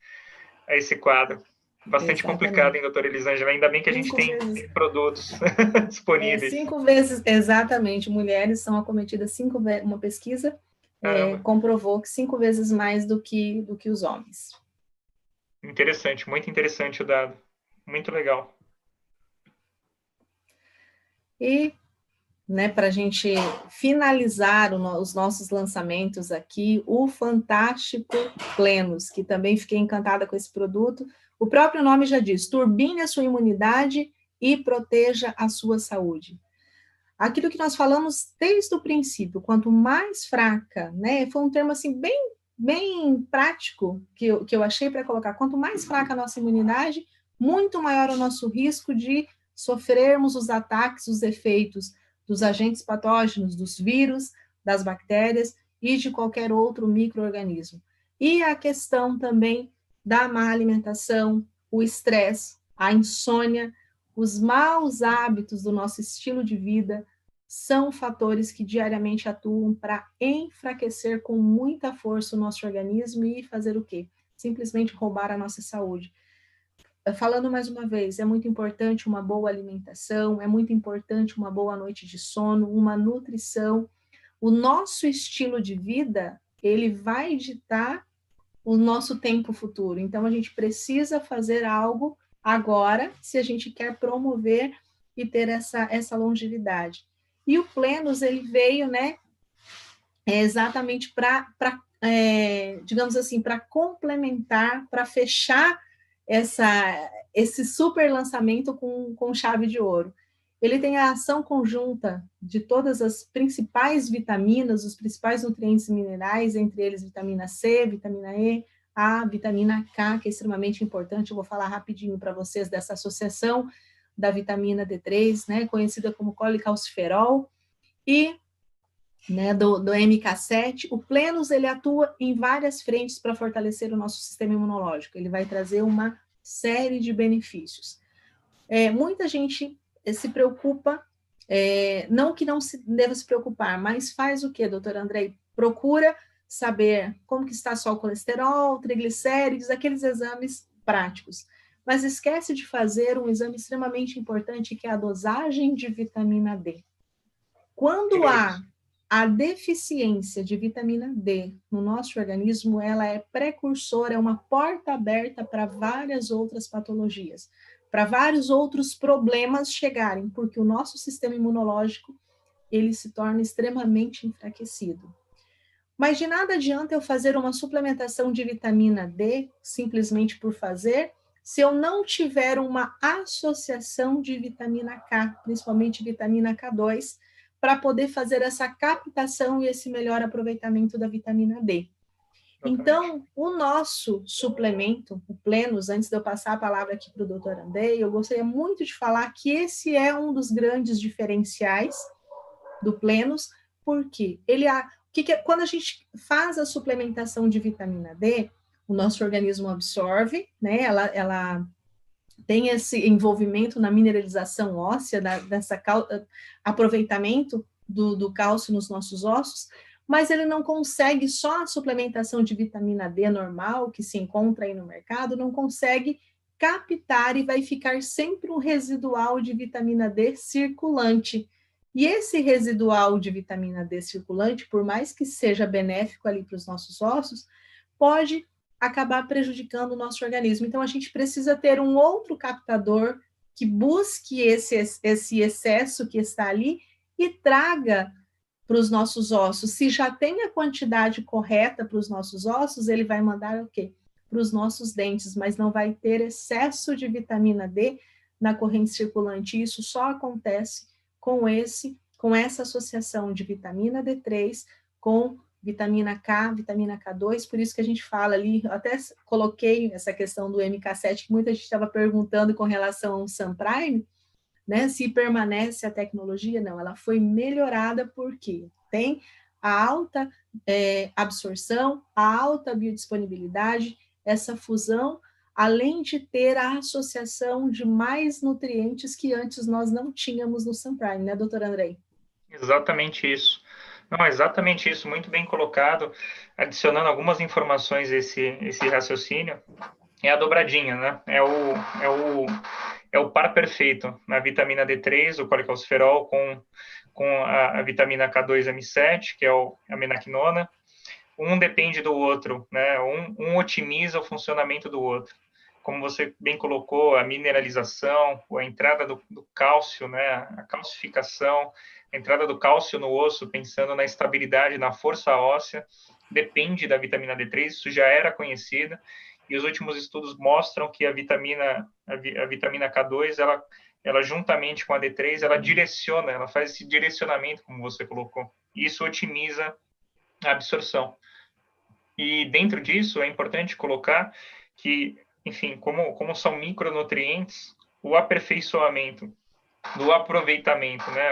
esse quadro. Bastante complicado, hein, doutora Elisângela? Ainda bem que a gente tem produtos disponíveis. 5 vezes, exatamente. Mulheres são acometidas 5 vezes. Uma pesquisa comprovou que 5 vezes mais do que os homens. Interessante, muito interessante o dado. Muito legal. E, né, para a gente finalizar os nossos lançamentos aqui, o Fantástico Plenos, que também fiquei encantada com esse produto. O próprio nome já diz, turbine a sua imunidade e proteja a sua saúde. Aquilo que nós falamos desde o princípio, quanto mais fraca, né, foi um termo assim bem prático que eu achei para colocar, quanto mais fraca a nossa imunidade, muito maior o nosso risco de sofrermos os ataques, os efeitos dos agentes patógenos, dos vírus, das bactérias e de qualquer outro micro-organismo. E a questão também da má alimentação, o estresse, a insônia, os maus hábitos do nosso estilo de vida são fatores que diariamente atuam para enfraquecer com muita força o nosso organismo e fazer o quê? simplesmente roubar a nossa saúde. Falando mais uma vez, é muito importante uma boa alimentação, é muito importante uma boa noite de sono, uma nutrição. O nosso estilo de vida, ele vai ditar o nosso tempo futuro. Então, a gente precisa fazer algo agora, se a gente quer promover e ter essa longevidade. E o Plenos, ele veio, né, exatamente para, digamos assim, para complementar, para fechar esse super lançamento com chave de ouro. Ele tem a ação conjunta de todas as principais vitaminas, os principais nutrientes minerais, entre eles vitamina C, vitamina E, A, vitamina K, que é extremamente importante. Eu vou falar rapidinho para vocês dessa associação da vitamina D3, né, conhecida como colecalciferol, e né, do MK7. O Plenos, ele atua em várias frentes para fortalecer o nosso sistema imunológico. Ele vai trazer uma série de benefícios. Muita gente se preocupa, não que não se deva se preocupar, mas faz o quê, doutor Andrei? Procura saber como que está só o colesterol, triglicérides, aqueles exames práticos. Mas esquece de fazer um exame extremamente importante, que é a dosagem de vitamina D. Quando há a deficiência de vitamina D no nosso organismo, ela é precursora, é uma porta aberta para várias outras patologias, para vários outros problemas chegarem, porque o nosso sistema imunológico, ele se torna extremamente enfraquecido. Mas de nada adianta eu fazer uma suplementação de vitamina D, simplesmente por fazer, se eu não tiver uma associação de vitamina K, principalmente vitamina K2, para poder fazer essa captação e esse melhor aproveitamento da vitamina D. Então, o nosso suplemento, o Plenos, antes de eu passar a palavra aqui para o doutor Andrei, eu gostaria muito de falar que esse é um dos grandes diferenciais do Plenos, porque quando a gente faz a suplementação de vitamina D, o nosso organismo absorve, né? Ela tem esse envolvimento na mineralização óssea, dessa aproveitamento do cálcio nos nossos ossos, mas ele não consegue, só a suplementação de vitamina D normal, que se encontra aí no mercado, não consegue captar e vai ficar sempre um residual de vitamina D circulante. E esse residual de vitamina D circulante, por mais que seja benéfico ali para os nossos ossos, pode acabar prejudicando o nosso organismo. Então, a gente precisa ter um outro captador que busque esse excesso que está ali e traga para os nossos ossos. Se já tem a quantidade correta para os nossos ossos, ele vai mandar o quê? Para os nossos dentes, mas não vai ter excesso de vitamina D na corrente circulante. Isso só acontece com essa associação de vitamina D3 com vitamina K, vitamina K2, por isso que a gente fala ali, eu até coloquei essa questão do MK7, que muita gente estava perguntando com relação ao Sunprime, né, se permanece a tecnologia. Não, ela foi melhorada porque tem a alta absorção, a alta biodisponibilidade, essa fusão, além de ter a associação de mais nutrientes que antes nós não tínhamos no Sunprime, né, doutor Andrei? Exatamente isso. Não, exatamente isso, muito bem colocado. Adicionando algumas informações esse raciocínio, é a dobradinha, né? É o par perfeito na vitamina D3, o colecalciferol, com a vitamina K2M7, que é a menaquinona. Um depende do outro, né? Um otimiza o funcionamento do outro. Como você bem colocou, a mineralização, a entrada do cálcio, né? A calcificação, a entrada do cálcio no osso, pensando na estabilidade, na força óssea, depende da vitamina D3, isso já era conhecido, e os últimos estudos mostram que a vitamina K2, ela juntamente com a D3, ela direciona, ela faz esse direcionamento, como você colocou, e isso otimiza a absorção. E dentro disso, é importante colocar que, enfim, como são micronutrientes, o aperfeiçoamento do aproveitamento, né,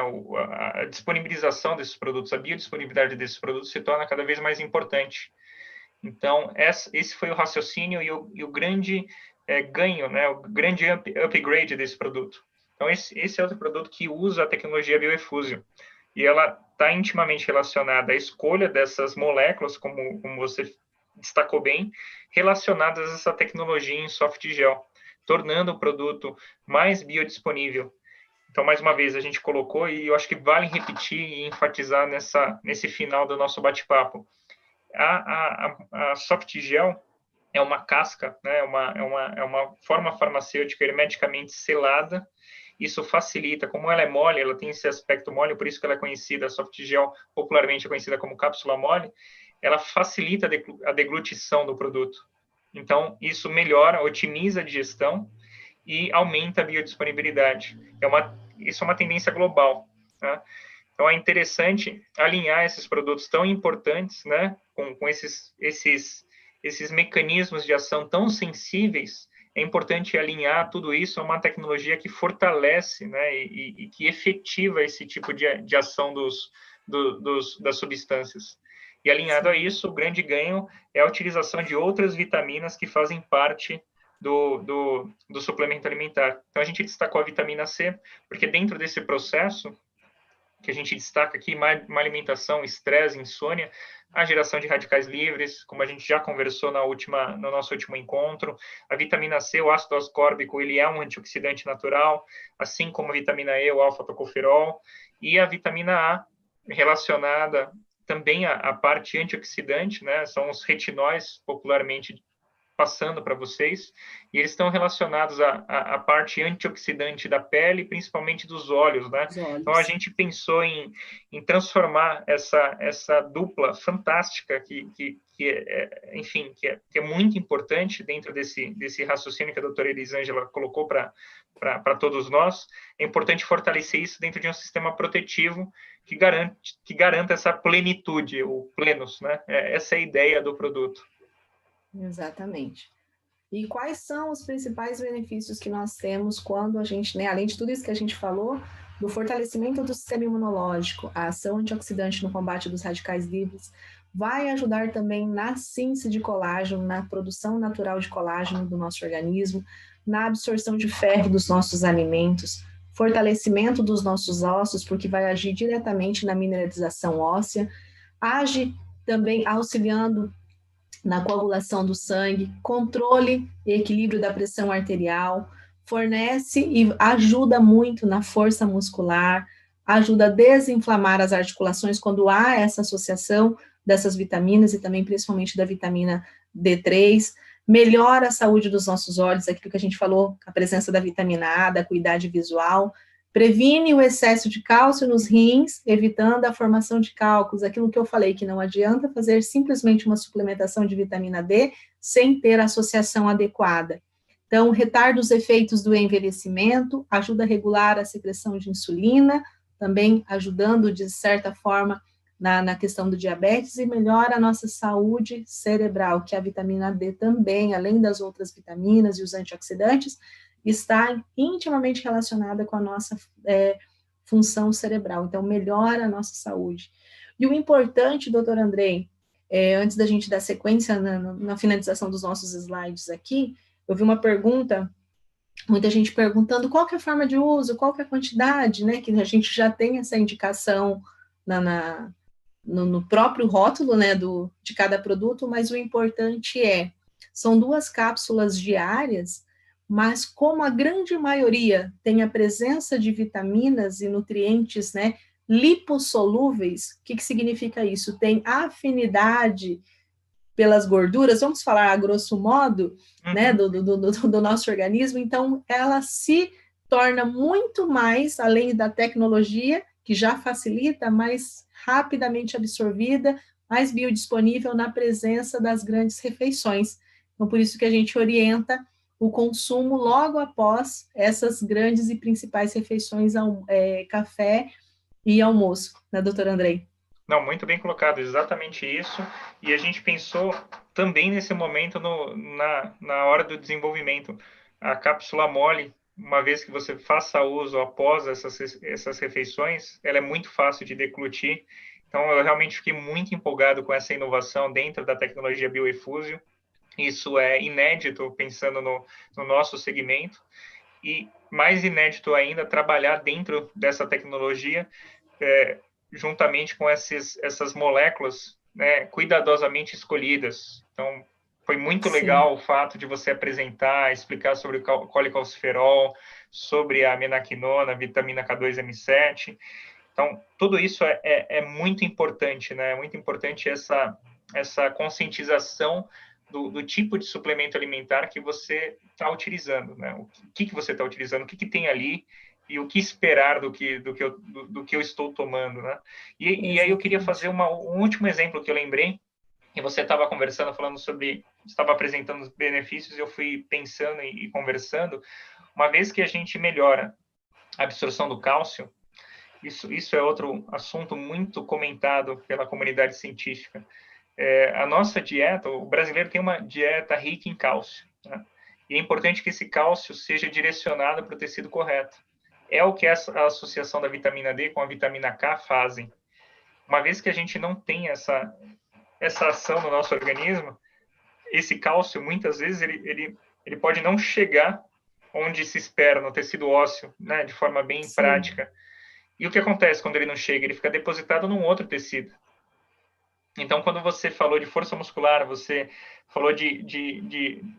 a disponibilização desses produtos, a biodisponibilidade desses produtos se torna cada vez mais importante. Então, esse foi o raciocínio e o grande ganho, né, o grande upgrade desse produto. Então, esse é outro produto que usa a tecnologia BioEffusion. E ela está intimamente relacionada à escolha dessas moléculas, como você destacou bem, relacionadas a essa tecnologia em soft gel, tornando o produto mais biodisponível. Então, mais uma vez, a gente colocou, e eu acho que vale repetir e enfatizar nesse final do nosso bate-papo. A soft gel é uma casca, né? É uma forma farmacêutica hermeticamente selada. Isso facilita, como ela é mole, ela tem esse aspecto mole, por isso que ela é conhecida, a soft gel popularmente é conhecida como cápsula mole, ela facilita a deglutição do produto. Então, isso melhora, otimiza a digestão e aumenta a biodisponibilidade. Isso é uma tendência global, tá? Então, é interessante alinhar esses produtos tão importantes, né, com esses mecanismos de ação tão sensíveis. É importante alinhar tudo isso a uma tecnologia que fortalece, né, e que efetiva esse tipo de ação das substâncias. E alinhado a isso, o grande ganho é a utilização de outras vitaminas que fazem parte do suplemento alimentar. Então, a gente destacou a vitamina C, porque dentro desse processo, que a gente destaca aqui, má alimentação, estresse, insônia, a geração de radicais livres, como a gente já conversou no nosso último encontro. A vitamina C, o ácido ascórbico, ele é um antioxidante natural, assim como a vitamina E, o alfa-tocoferol, e a vitamina A, relacionada também à parte antioxidante, né? São os retinóis, popularmente passando para vocês, e eles estão relacionados à parte antioxidante da pele, principalmente dos olhos, né? Então, a gente pensou em transformar essa dupla fantástica enfim, que é muito importante dentro desse raciocínio que a doutora Elisângela colocou para todos nós. É importante fortalecer isso dentro de um sistema protetivo que garanta essa plenitude, o plenos, né? Essa é a ideia do produto. Exatamente. E quais são os principais benefícios que nós temos quando a gente, né, além de tudo isso que a gente falou, do fortalecimento do sistema imunológico, a ação antioxidante no combate dos radicais livres, vai ajudar também na síntese de colágeno, na produção natural de colágeno do nosso organismo, na absorção de ferro dos nossos alimentos, fortalecimento dos nossos ossos, porque vai agir diretamente na mineralização óssea, age também auxiliando na coagulação do sangue, controle e equilíbrio da pressão arterial, fornece e ajuda muito na força muscular, ajuda a desinflamar as articulações quando há essa associação dessas vitaminas e também principalmente da vitamina D3, melhora a saúde dos nossos olhos, aquilo que a gente falou, a presença da vitamina A, da acuidade visual, previne o excesso de cálcio nos rins, evitando a formação de cálculos, aquilo que eu falei, que não adianta fazer simplesmente uma suplementação de vitamina D sem ter a associação adequada. Então, retarda os efeitos do envelhecimento, ajuda a regular a secreção de insulina, também ajudando, de certa forma, na questão do diabetes, e melhora a nossa saúde cerebral, que a vitamina D também, além das outras vitaminas e os antioxidantes, está intimamente relacionada com a nossa função cerebral, então melhora a nossa saúde. E o importante, doutor Andrei, antes da gente dar sequência na finalização dos nossos slides aqui, eu vi uma pergunta, muita gente perguntando qual que é a forma de uso, qual que é a quantidade, né, que a gente já tem essa indicação no próprio rótulo, né, de cada produto, mas o importante são 2 cápsulas diárias, mas como a grande maioria tem a presença de vitaminas e nutrientes, né, lipossolúveis, o que significa isso? Tem afinidade pelas gorduras, vamos falar a grosso modo, né, do nosso organismo, então ela se torna muito mais, além da tecnologia, que já facilita, mais rapidamente absorvida, mais biodisponível na presença das grandes refeições. Então, por isso que a gente orienta o consumo logo após essas grandes e principais refeições, café e almoço, né, doutor Andrei? Não, muito bem colocado, exatamente isso. E a gente pensou também nesse momento na hora do desenvolvimento. A cápsula mole, uma vez que você faça uso após essas refeições, ela é muito fácil de deglutir. Então, eu realmente fiquei muito empolgado com essa inovação dentro da tecnologia bioefúsio. Isso é inédito, pensando no nosso segmento. E mais inédito ainda, trabalhar dentro dessa tecnologia, juntamente com essas moléculas, né, cuidadosamente escolhidas, Então, foi muito Sim. legal o fato de você apresentar, explicar sobre o colecalciferol, sobre a menaquinona, vitamina K2M7. Então, tudo isso é muito importante, né? É muito importante essa conscientização do tipo de suplemento alimentar que você está utilizando, né? O que você está utilizando, o que tem ali e o que esperar do que eu estou tomando, né? E aí eu queria fazer Exatamente. um último exemplo que eu lembrei, e você estava conversando, falando sobre, estava apresentando os benefícios, e eu fui pensando e conversando. Uma vez que a gente melhora a absorção do cálcio, isso é outro assunto muito comentado pela comunidade científica. A nossa dieta, o brasileiro tem uma dieta rica em cálcio, né? E é importante que esse cálcio seja direcionado para o tecido correto. É o que a associação da vitamina D com a vitamina K fazem. Uma vez que a gente não tem essa ação no nosso organismo, esse cálcio, muitas vezes, ele pode não chegar onde se espera, no tecido ósseo, né, de forma bem Sim. prática. E o que acontece quando ele não chega? Ele fica depositado num outro tecido. Então, quando você falou de força muscular, você falou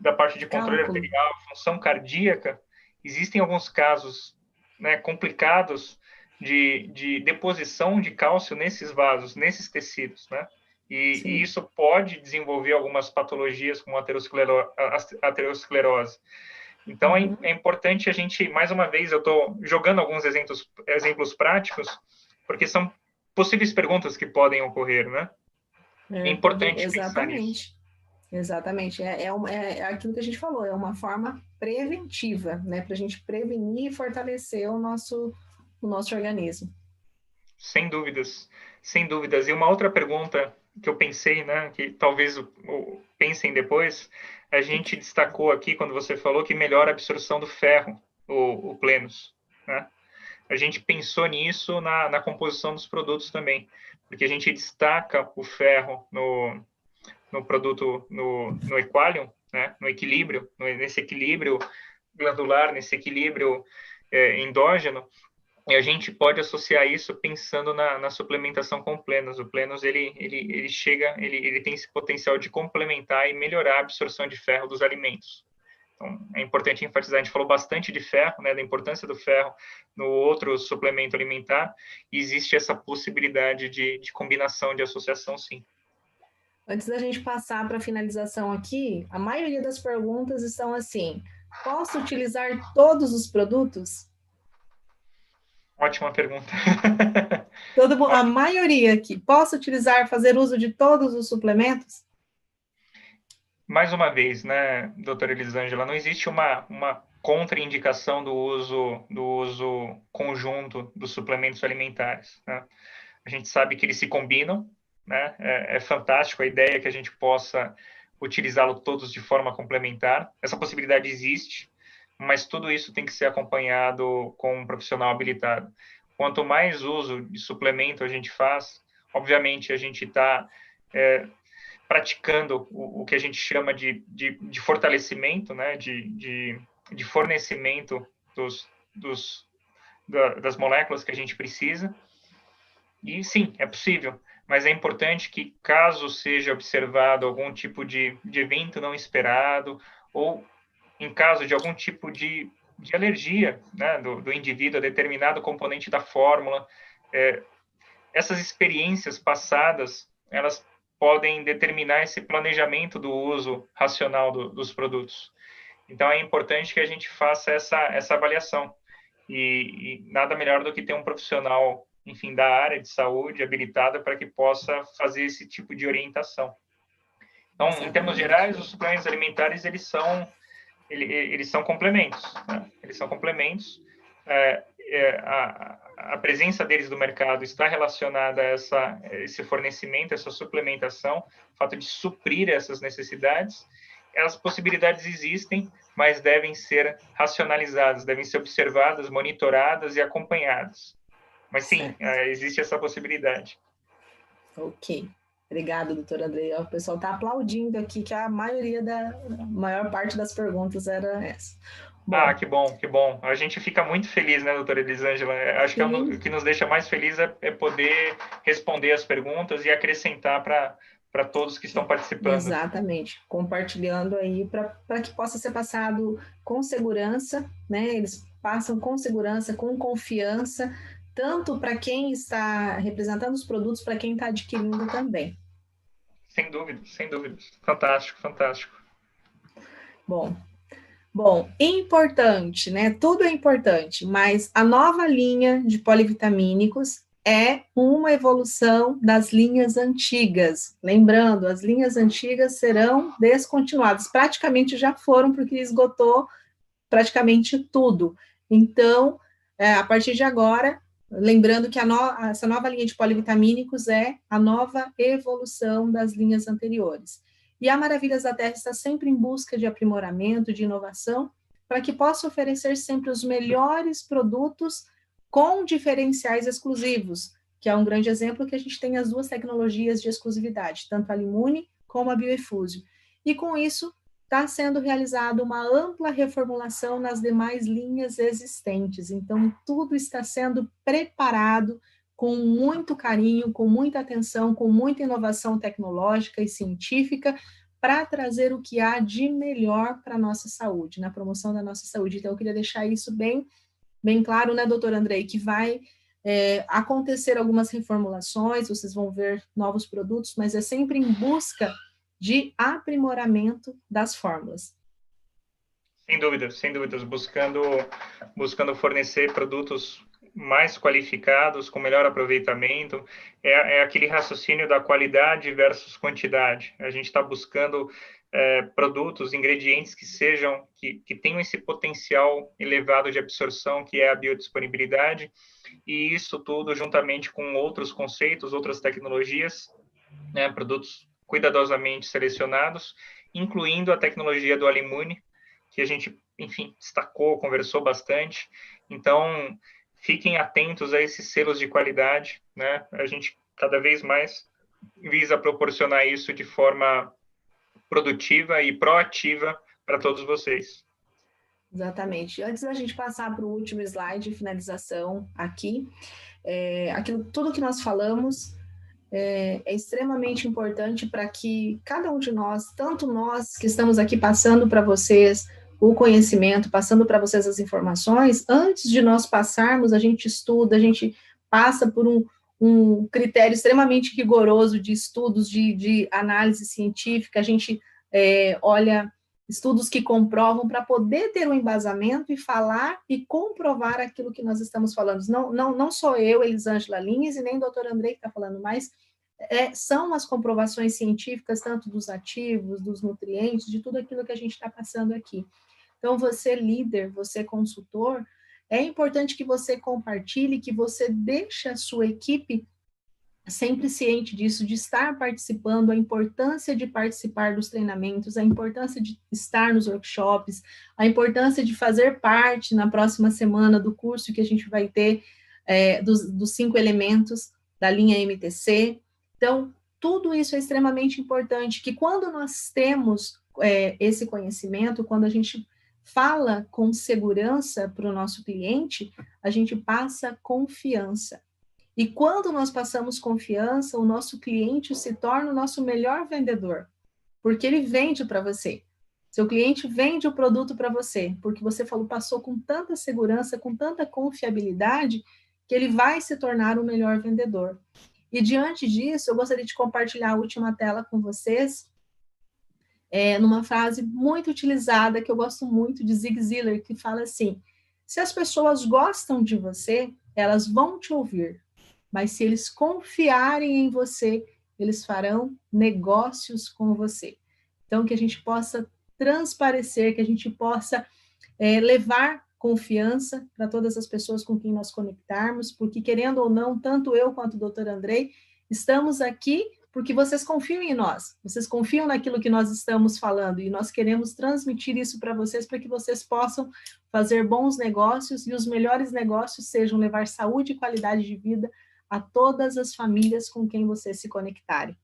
da parte de controle Cálculo. arterial, função cardíaca, existem alguns casos, né, complicados de deposição de cálcio nesses vasos, nesses tecidos, né? E Sim. isso pode desenvolver algumas patologias como aterosclerose. Então, Uhum. é importante a gente, mais uma vez, eu estou jogando alguns exemplos práticos, porque são possíveis perguntas que podem ocorrer, né? É importante pensar nisso. Exatamente. Exatamente. É aquilo que a gente falou, é uma forma preventiva, né? Para a gente prevenir e fortalecer o nosso organismo. Sem dúvidas, sem dúvidas. E uma outra pergunta que eu pensei, né, que talvez pensem depois, a gente destacou aqui quando você falou que melhora a absorção do ferro, o Plenos, né? A gente pensou nisso na composição dos produtos também, porque a gente destaca o ferro no produto, no Equalium, né, no equilíbrio, nesse equilíbrio glandular, nesse equilíbrio endógeno, e a gente pode associar isso pensando na suplementação com o Plenos. O Plenos, ele tem esse potencial de complementar e melhorar a absorção de ferro dos alimentos. Então, é importante enfatizar, a gente falou bastante de ferro, né, da importância do ferro no outro suplemento alimentar, e existe essa possibilidade de combinação, de associação, sim. Antes da gente passar para a finalização aqui, a maioria das perguntas estão assim: posso utilizar todos os produtos? Ótima pergunta. A maioria aqui, posso utilizar, fazer uso de todos os suplementos? Mais uma vez, né, doutora Elisângela, não existe uma contraindicação do uso conjunto dos suplementos alimentares, né? A gente sabe que eles se combinam, né? É fantástico a ideia que a gente possa utilizá-lo todos de forma complementar. Essa possibilidade existe, mas tudo isso tem que ser acompanhado com um profissional habilitado. Quanto mais uso de suplemento a gente faz, obviamente a gente está praticando o que a gente chama de fortalecimento, né? de fornecimento das moléculas que a gente precisa. E sim, é possível, mas é importante que, caso seja observado algum tipo de evento não esperado, ou em caso de algum tipo de alergia, né, do indivíduo a determinado componente da fórmula, essas experiências passadas, elas podem determinar esse planejamento do uso racional dos produtos. Então, é importante que a gente faça essa avaliação. E nada melhor do que ter um profissional, enfim, da área de saúde habilitado para que possa fazer esse tipo de orientação. Então, em termos Exatamente. gerais, os suplementos alimentares, eles são complementos, né? Eles são complementos. A presença deles no mercado está relacionada a esse fornecimento, essa suplementação, o fato de suprir essas necessidades. As possibilidades existem, mas devem ser racionalizadas, devem ser observadas, monitoradas e acompanhadas. Mas sim, Certo. existe essa possibilidade. Ok. Obrigada, doutora André. O pessoal está aplaudindo aqui que a maior parte das perguntas era essa. Ah, Bom, que bom, que bom. A gente fica muito feliz, né, doutora Elisângela? Acho que o sim, que nos deixa mais feliz é poder responder as perguntas e acrescentar para para todos que estão participando. Exatamente, compartilhando aí para que possa ser passado com segurança, né? Eles passam com segurança, com confiança, tanto para quem está representando os produtos, para quem está adquirindo também. Sem dúvida, sem dúvida. Fantástico, fantástico. Bom, importante, né? Tudo é importante, mas a nova linha de polivitamínicos é uma evolução das linhas antigas. Lembrando, as linhas antigas serão descontinuadas. Praticamente já foram, porque esgotou praticamente tudo. Então, a partir de agora, lembrando que essa nova linha de polivitamínicos é a nova evolução das linhas anteriores. E a Maravilhas da Terra está sempre em busca de aprimoramento, de inovação, para que possa oferecer sempre os melhores produtos com diferenciais exclusivos, que é um grande exemplo que a gente tem as duas tecnologias de exclusividade, tanto a Limune como a Bioefusio. E com isso, está sendo realizada uma ampla reformulação nas demais linhas existentes. Então, tudo está sendo preparado com muito carinho, com muita atenção, com muita inovação tecnológica e científica, para trazer o que há de melhor para a nossa saúde, na promoção da nossa saúde. Então, eu queria deixar isso bem claro, né, doutor Andrei, que vai acontecer algumas reformulações, vocês vão ver novos produtos, mas é sempre em busca de aprimoramento das fórmulas. Sem dúvidas, buscando fornecer produtos mais qualificados, com melhor aproveitamento, é aquele raciocínio da qualidade versus quantidade. A gente está buscando produtos, ingredientes que tenham esse potencial elevado de absorção, que é a biodisponibilidade, e isso tudo juntamente com outros conceitos, outras tecnologias, né, produtos cuidadosamente selecionados, incluindo a tecnologia do Alimune, que a gente, enfim, destacou, conversou bastante. Então, fiquem atentos a esses selos de qualidade, né? A gente cada vez mais visa proporcionar isso de forma produtiva e proativa para todos vocês. Exatamente. Antes da gente passar para o último slide de finalização aqui, tudo que nós falamos é extremamente importante para que cada um de nós, tanto nós que estamos aqui passando para vocês o conhecimento, passando para vocês as informações, antes de nós passarmos, a gente estuda, a gente passa por um critério extremamente rigoroso de estudos, de análise científica, a gente olha estudos que comprovam para poder ter um embasamento e falar e comprovar aquilo que nós estamos falando. Não sou eu, Elisângela Lins, e nem o doutor Andrei que está falando, mas são as comprovações científicas, tanto dos ativos, dos nutrientes, de tudo aquilo que a gente está passando aqui. Então, você líder, você consultor, é importante que você compartilhe, que você deixe a sua equipe sempre ciente disso, de estar participando, a importância de participar dos treinamentos, a importância de estar nos workshops, a importância de fazer parte na próxima semana do curso que a gente vai ter dos 5 elementos da linha MTC. Então, tudo isso é extremamente importante, que quando nós temos esse conhecimento, quando a gente fala com segurança para o nosso cliente, a gente passa confiança. E quando nós passamos confiança, o nosso cliente se torna o nosso melhor vendedor, porque ele vende para você. Seu cliente vende o produto para você, porque você passou com tanta segurança, com tanta confiabilidade, que ele vai se tornar o melhor vendedor. E diante disso, eu gostaria de compartilhar a última tela com vocês, numa frase muito utilizada, que eu gosto muito, de Zig Ziglar, que fala assim: se as pessoas gostam de você, elas vão te ouvir, mas se eles confiarem em você, eles farão negócios com você. Então, que a gente possa transparecer, que a gente possa levar confiança para todas as pessoas com quem nós conectarmos, porque, querendo ou não, tanto eu quanto o doutor Andrei, estamos aqui porque vocês confiam em nós, vocês confiam naquilo que nós estamos falando, e nós queremos transmitir isso para vocês, para que vocês possam fazer bons negócios, e os melhores negócios sejam levar saúde e qualidade de vida a todas as famílias com quem vocês se conectarem.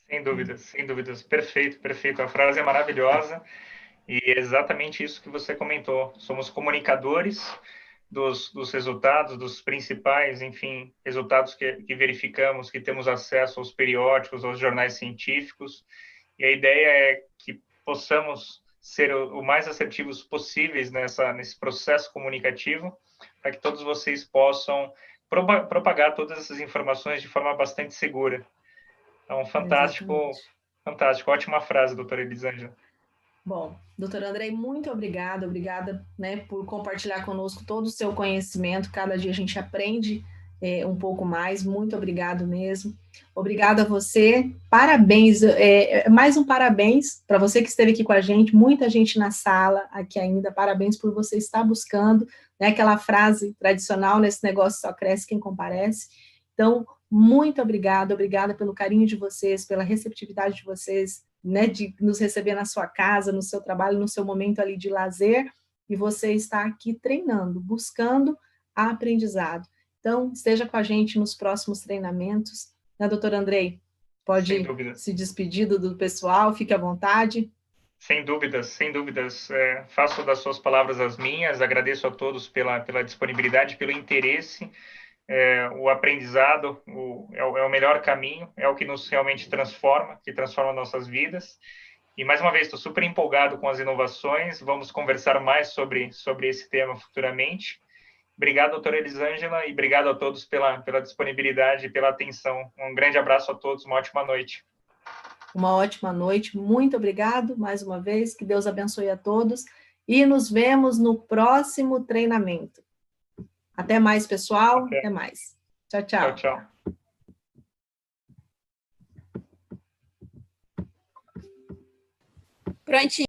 Sem dúvidas, perfeito, perfeito. A frase é maravilhosa e é exatamente isso que você comentou. Somos comunicadores, dos resultados, dos principais, enfim, resultados que verificamos, que temos acesso aos periódicos, aos jornais científicos, e a ideia é que possamos ser o mais assertivos possíveis nesse processo comunicativo, para que todos vocês possam propagar todas essas informações de forma bastante segura. Então, fantástico, Exatamente. fantástico. Ótima frase, doutora Elisângela. Bom, doutor Andrei, muito obrigada, né, por compartilhar conosco todo o seu conhecimento. Cada dia a gente aprende um pouco mais. Muito obrigado mesmo. Obrigada a você. Parabéns. Mais um parabéns para você que esteve aqui com a gente. Muita gente na sala aqui ainda. Parabéns por você estar buscando, né, aquela frase tradicional, nesse negócio só cresce quem comparece. Então, muito obrigada pelo carinho de vocês, pela receptividade de vocês, né, de nos receber na sua casa, no seu trabalho, no seu momento ali de lazer, e você está aqui treinando, buscando aprendizado. Então, esteja com a gente nos próximos treinamentos. Né, doutor Andrei? Sem Pode dúvida. se despedir do pessoal, fique à vontade. Sem dúvidas, sem dúvidas. Faço das suas palavras as minhas, agradeço a todos pela disponibilidade, pelo interesse. O aprendizado é o melhor caminho, é o que nos realmente transforma, que transforma nossas vidas. E, mais uma vez, estou super empolgado com as inovações, vamos conversar mais sobre esse tema futuramente. Obrigado, doutora Elisângela, e obrigado a todos pela disponibilidade e pela atenção. Um grande abraço a todos, uma ótima noite. Uma ótima noite, muito obrigado mais uma vez, que Deus abençoe a todos, e nos vemos no próximo treinamento. Até mais, pessoal. Até mais. Tchau, tchau. Tchau, tchau. Prontinho.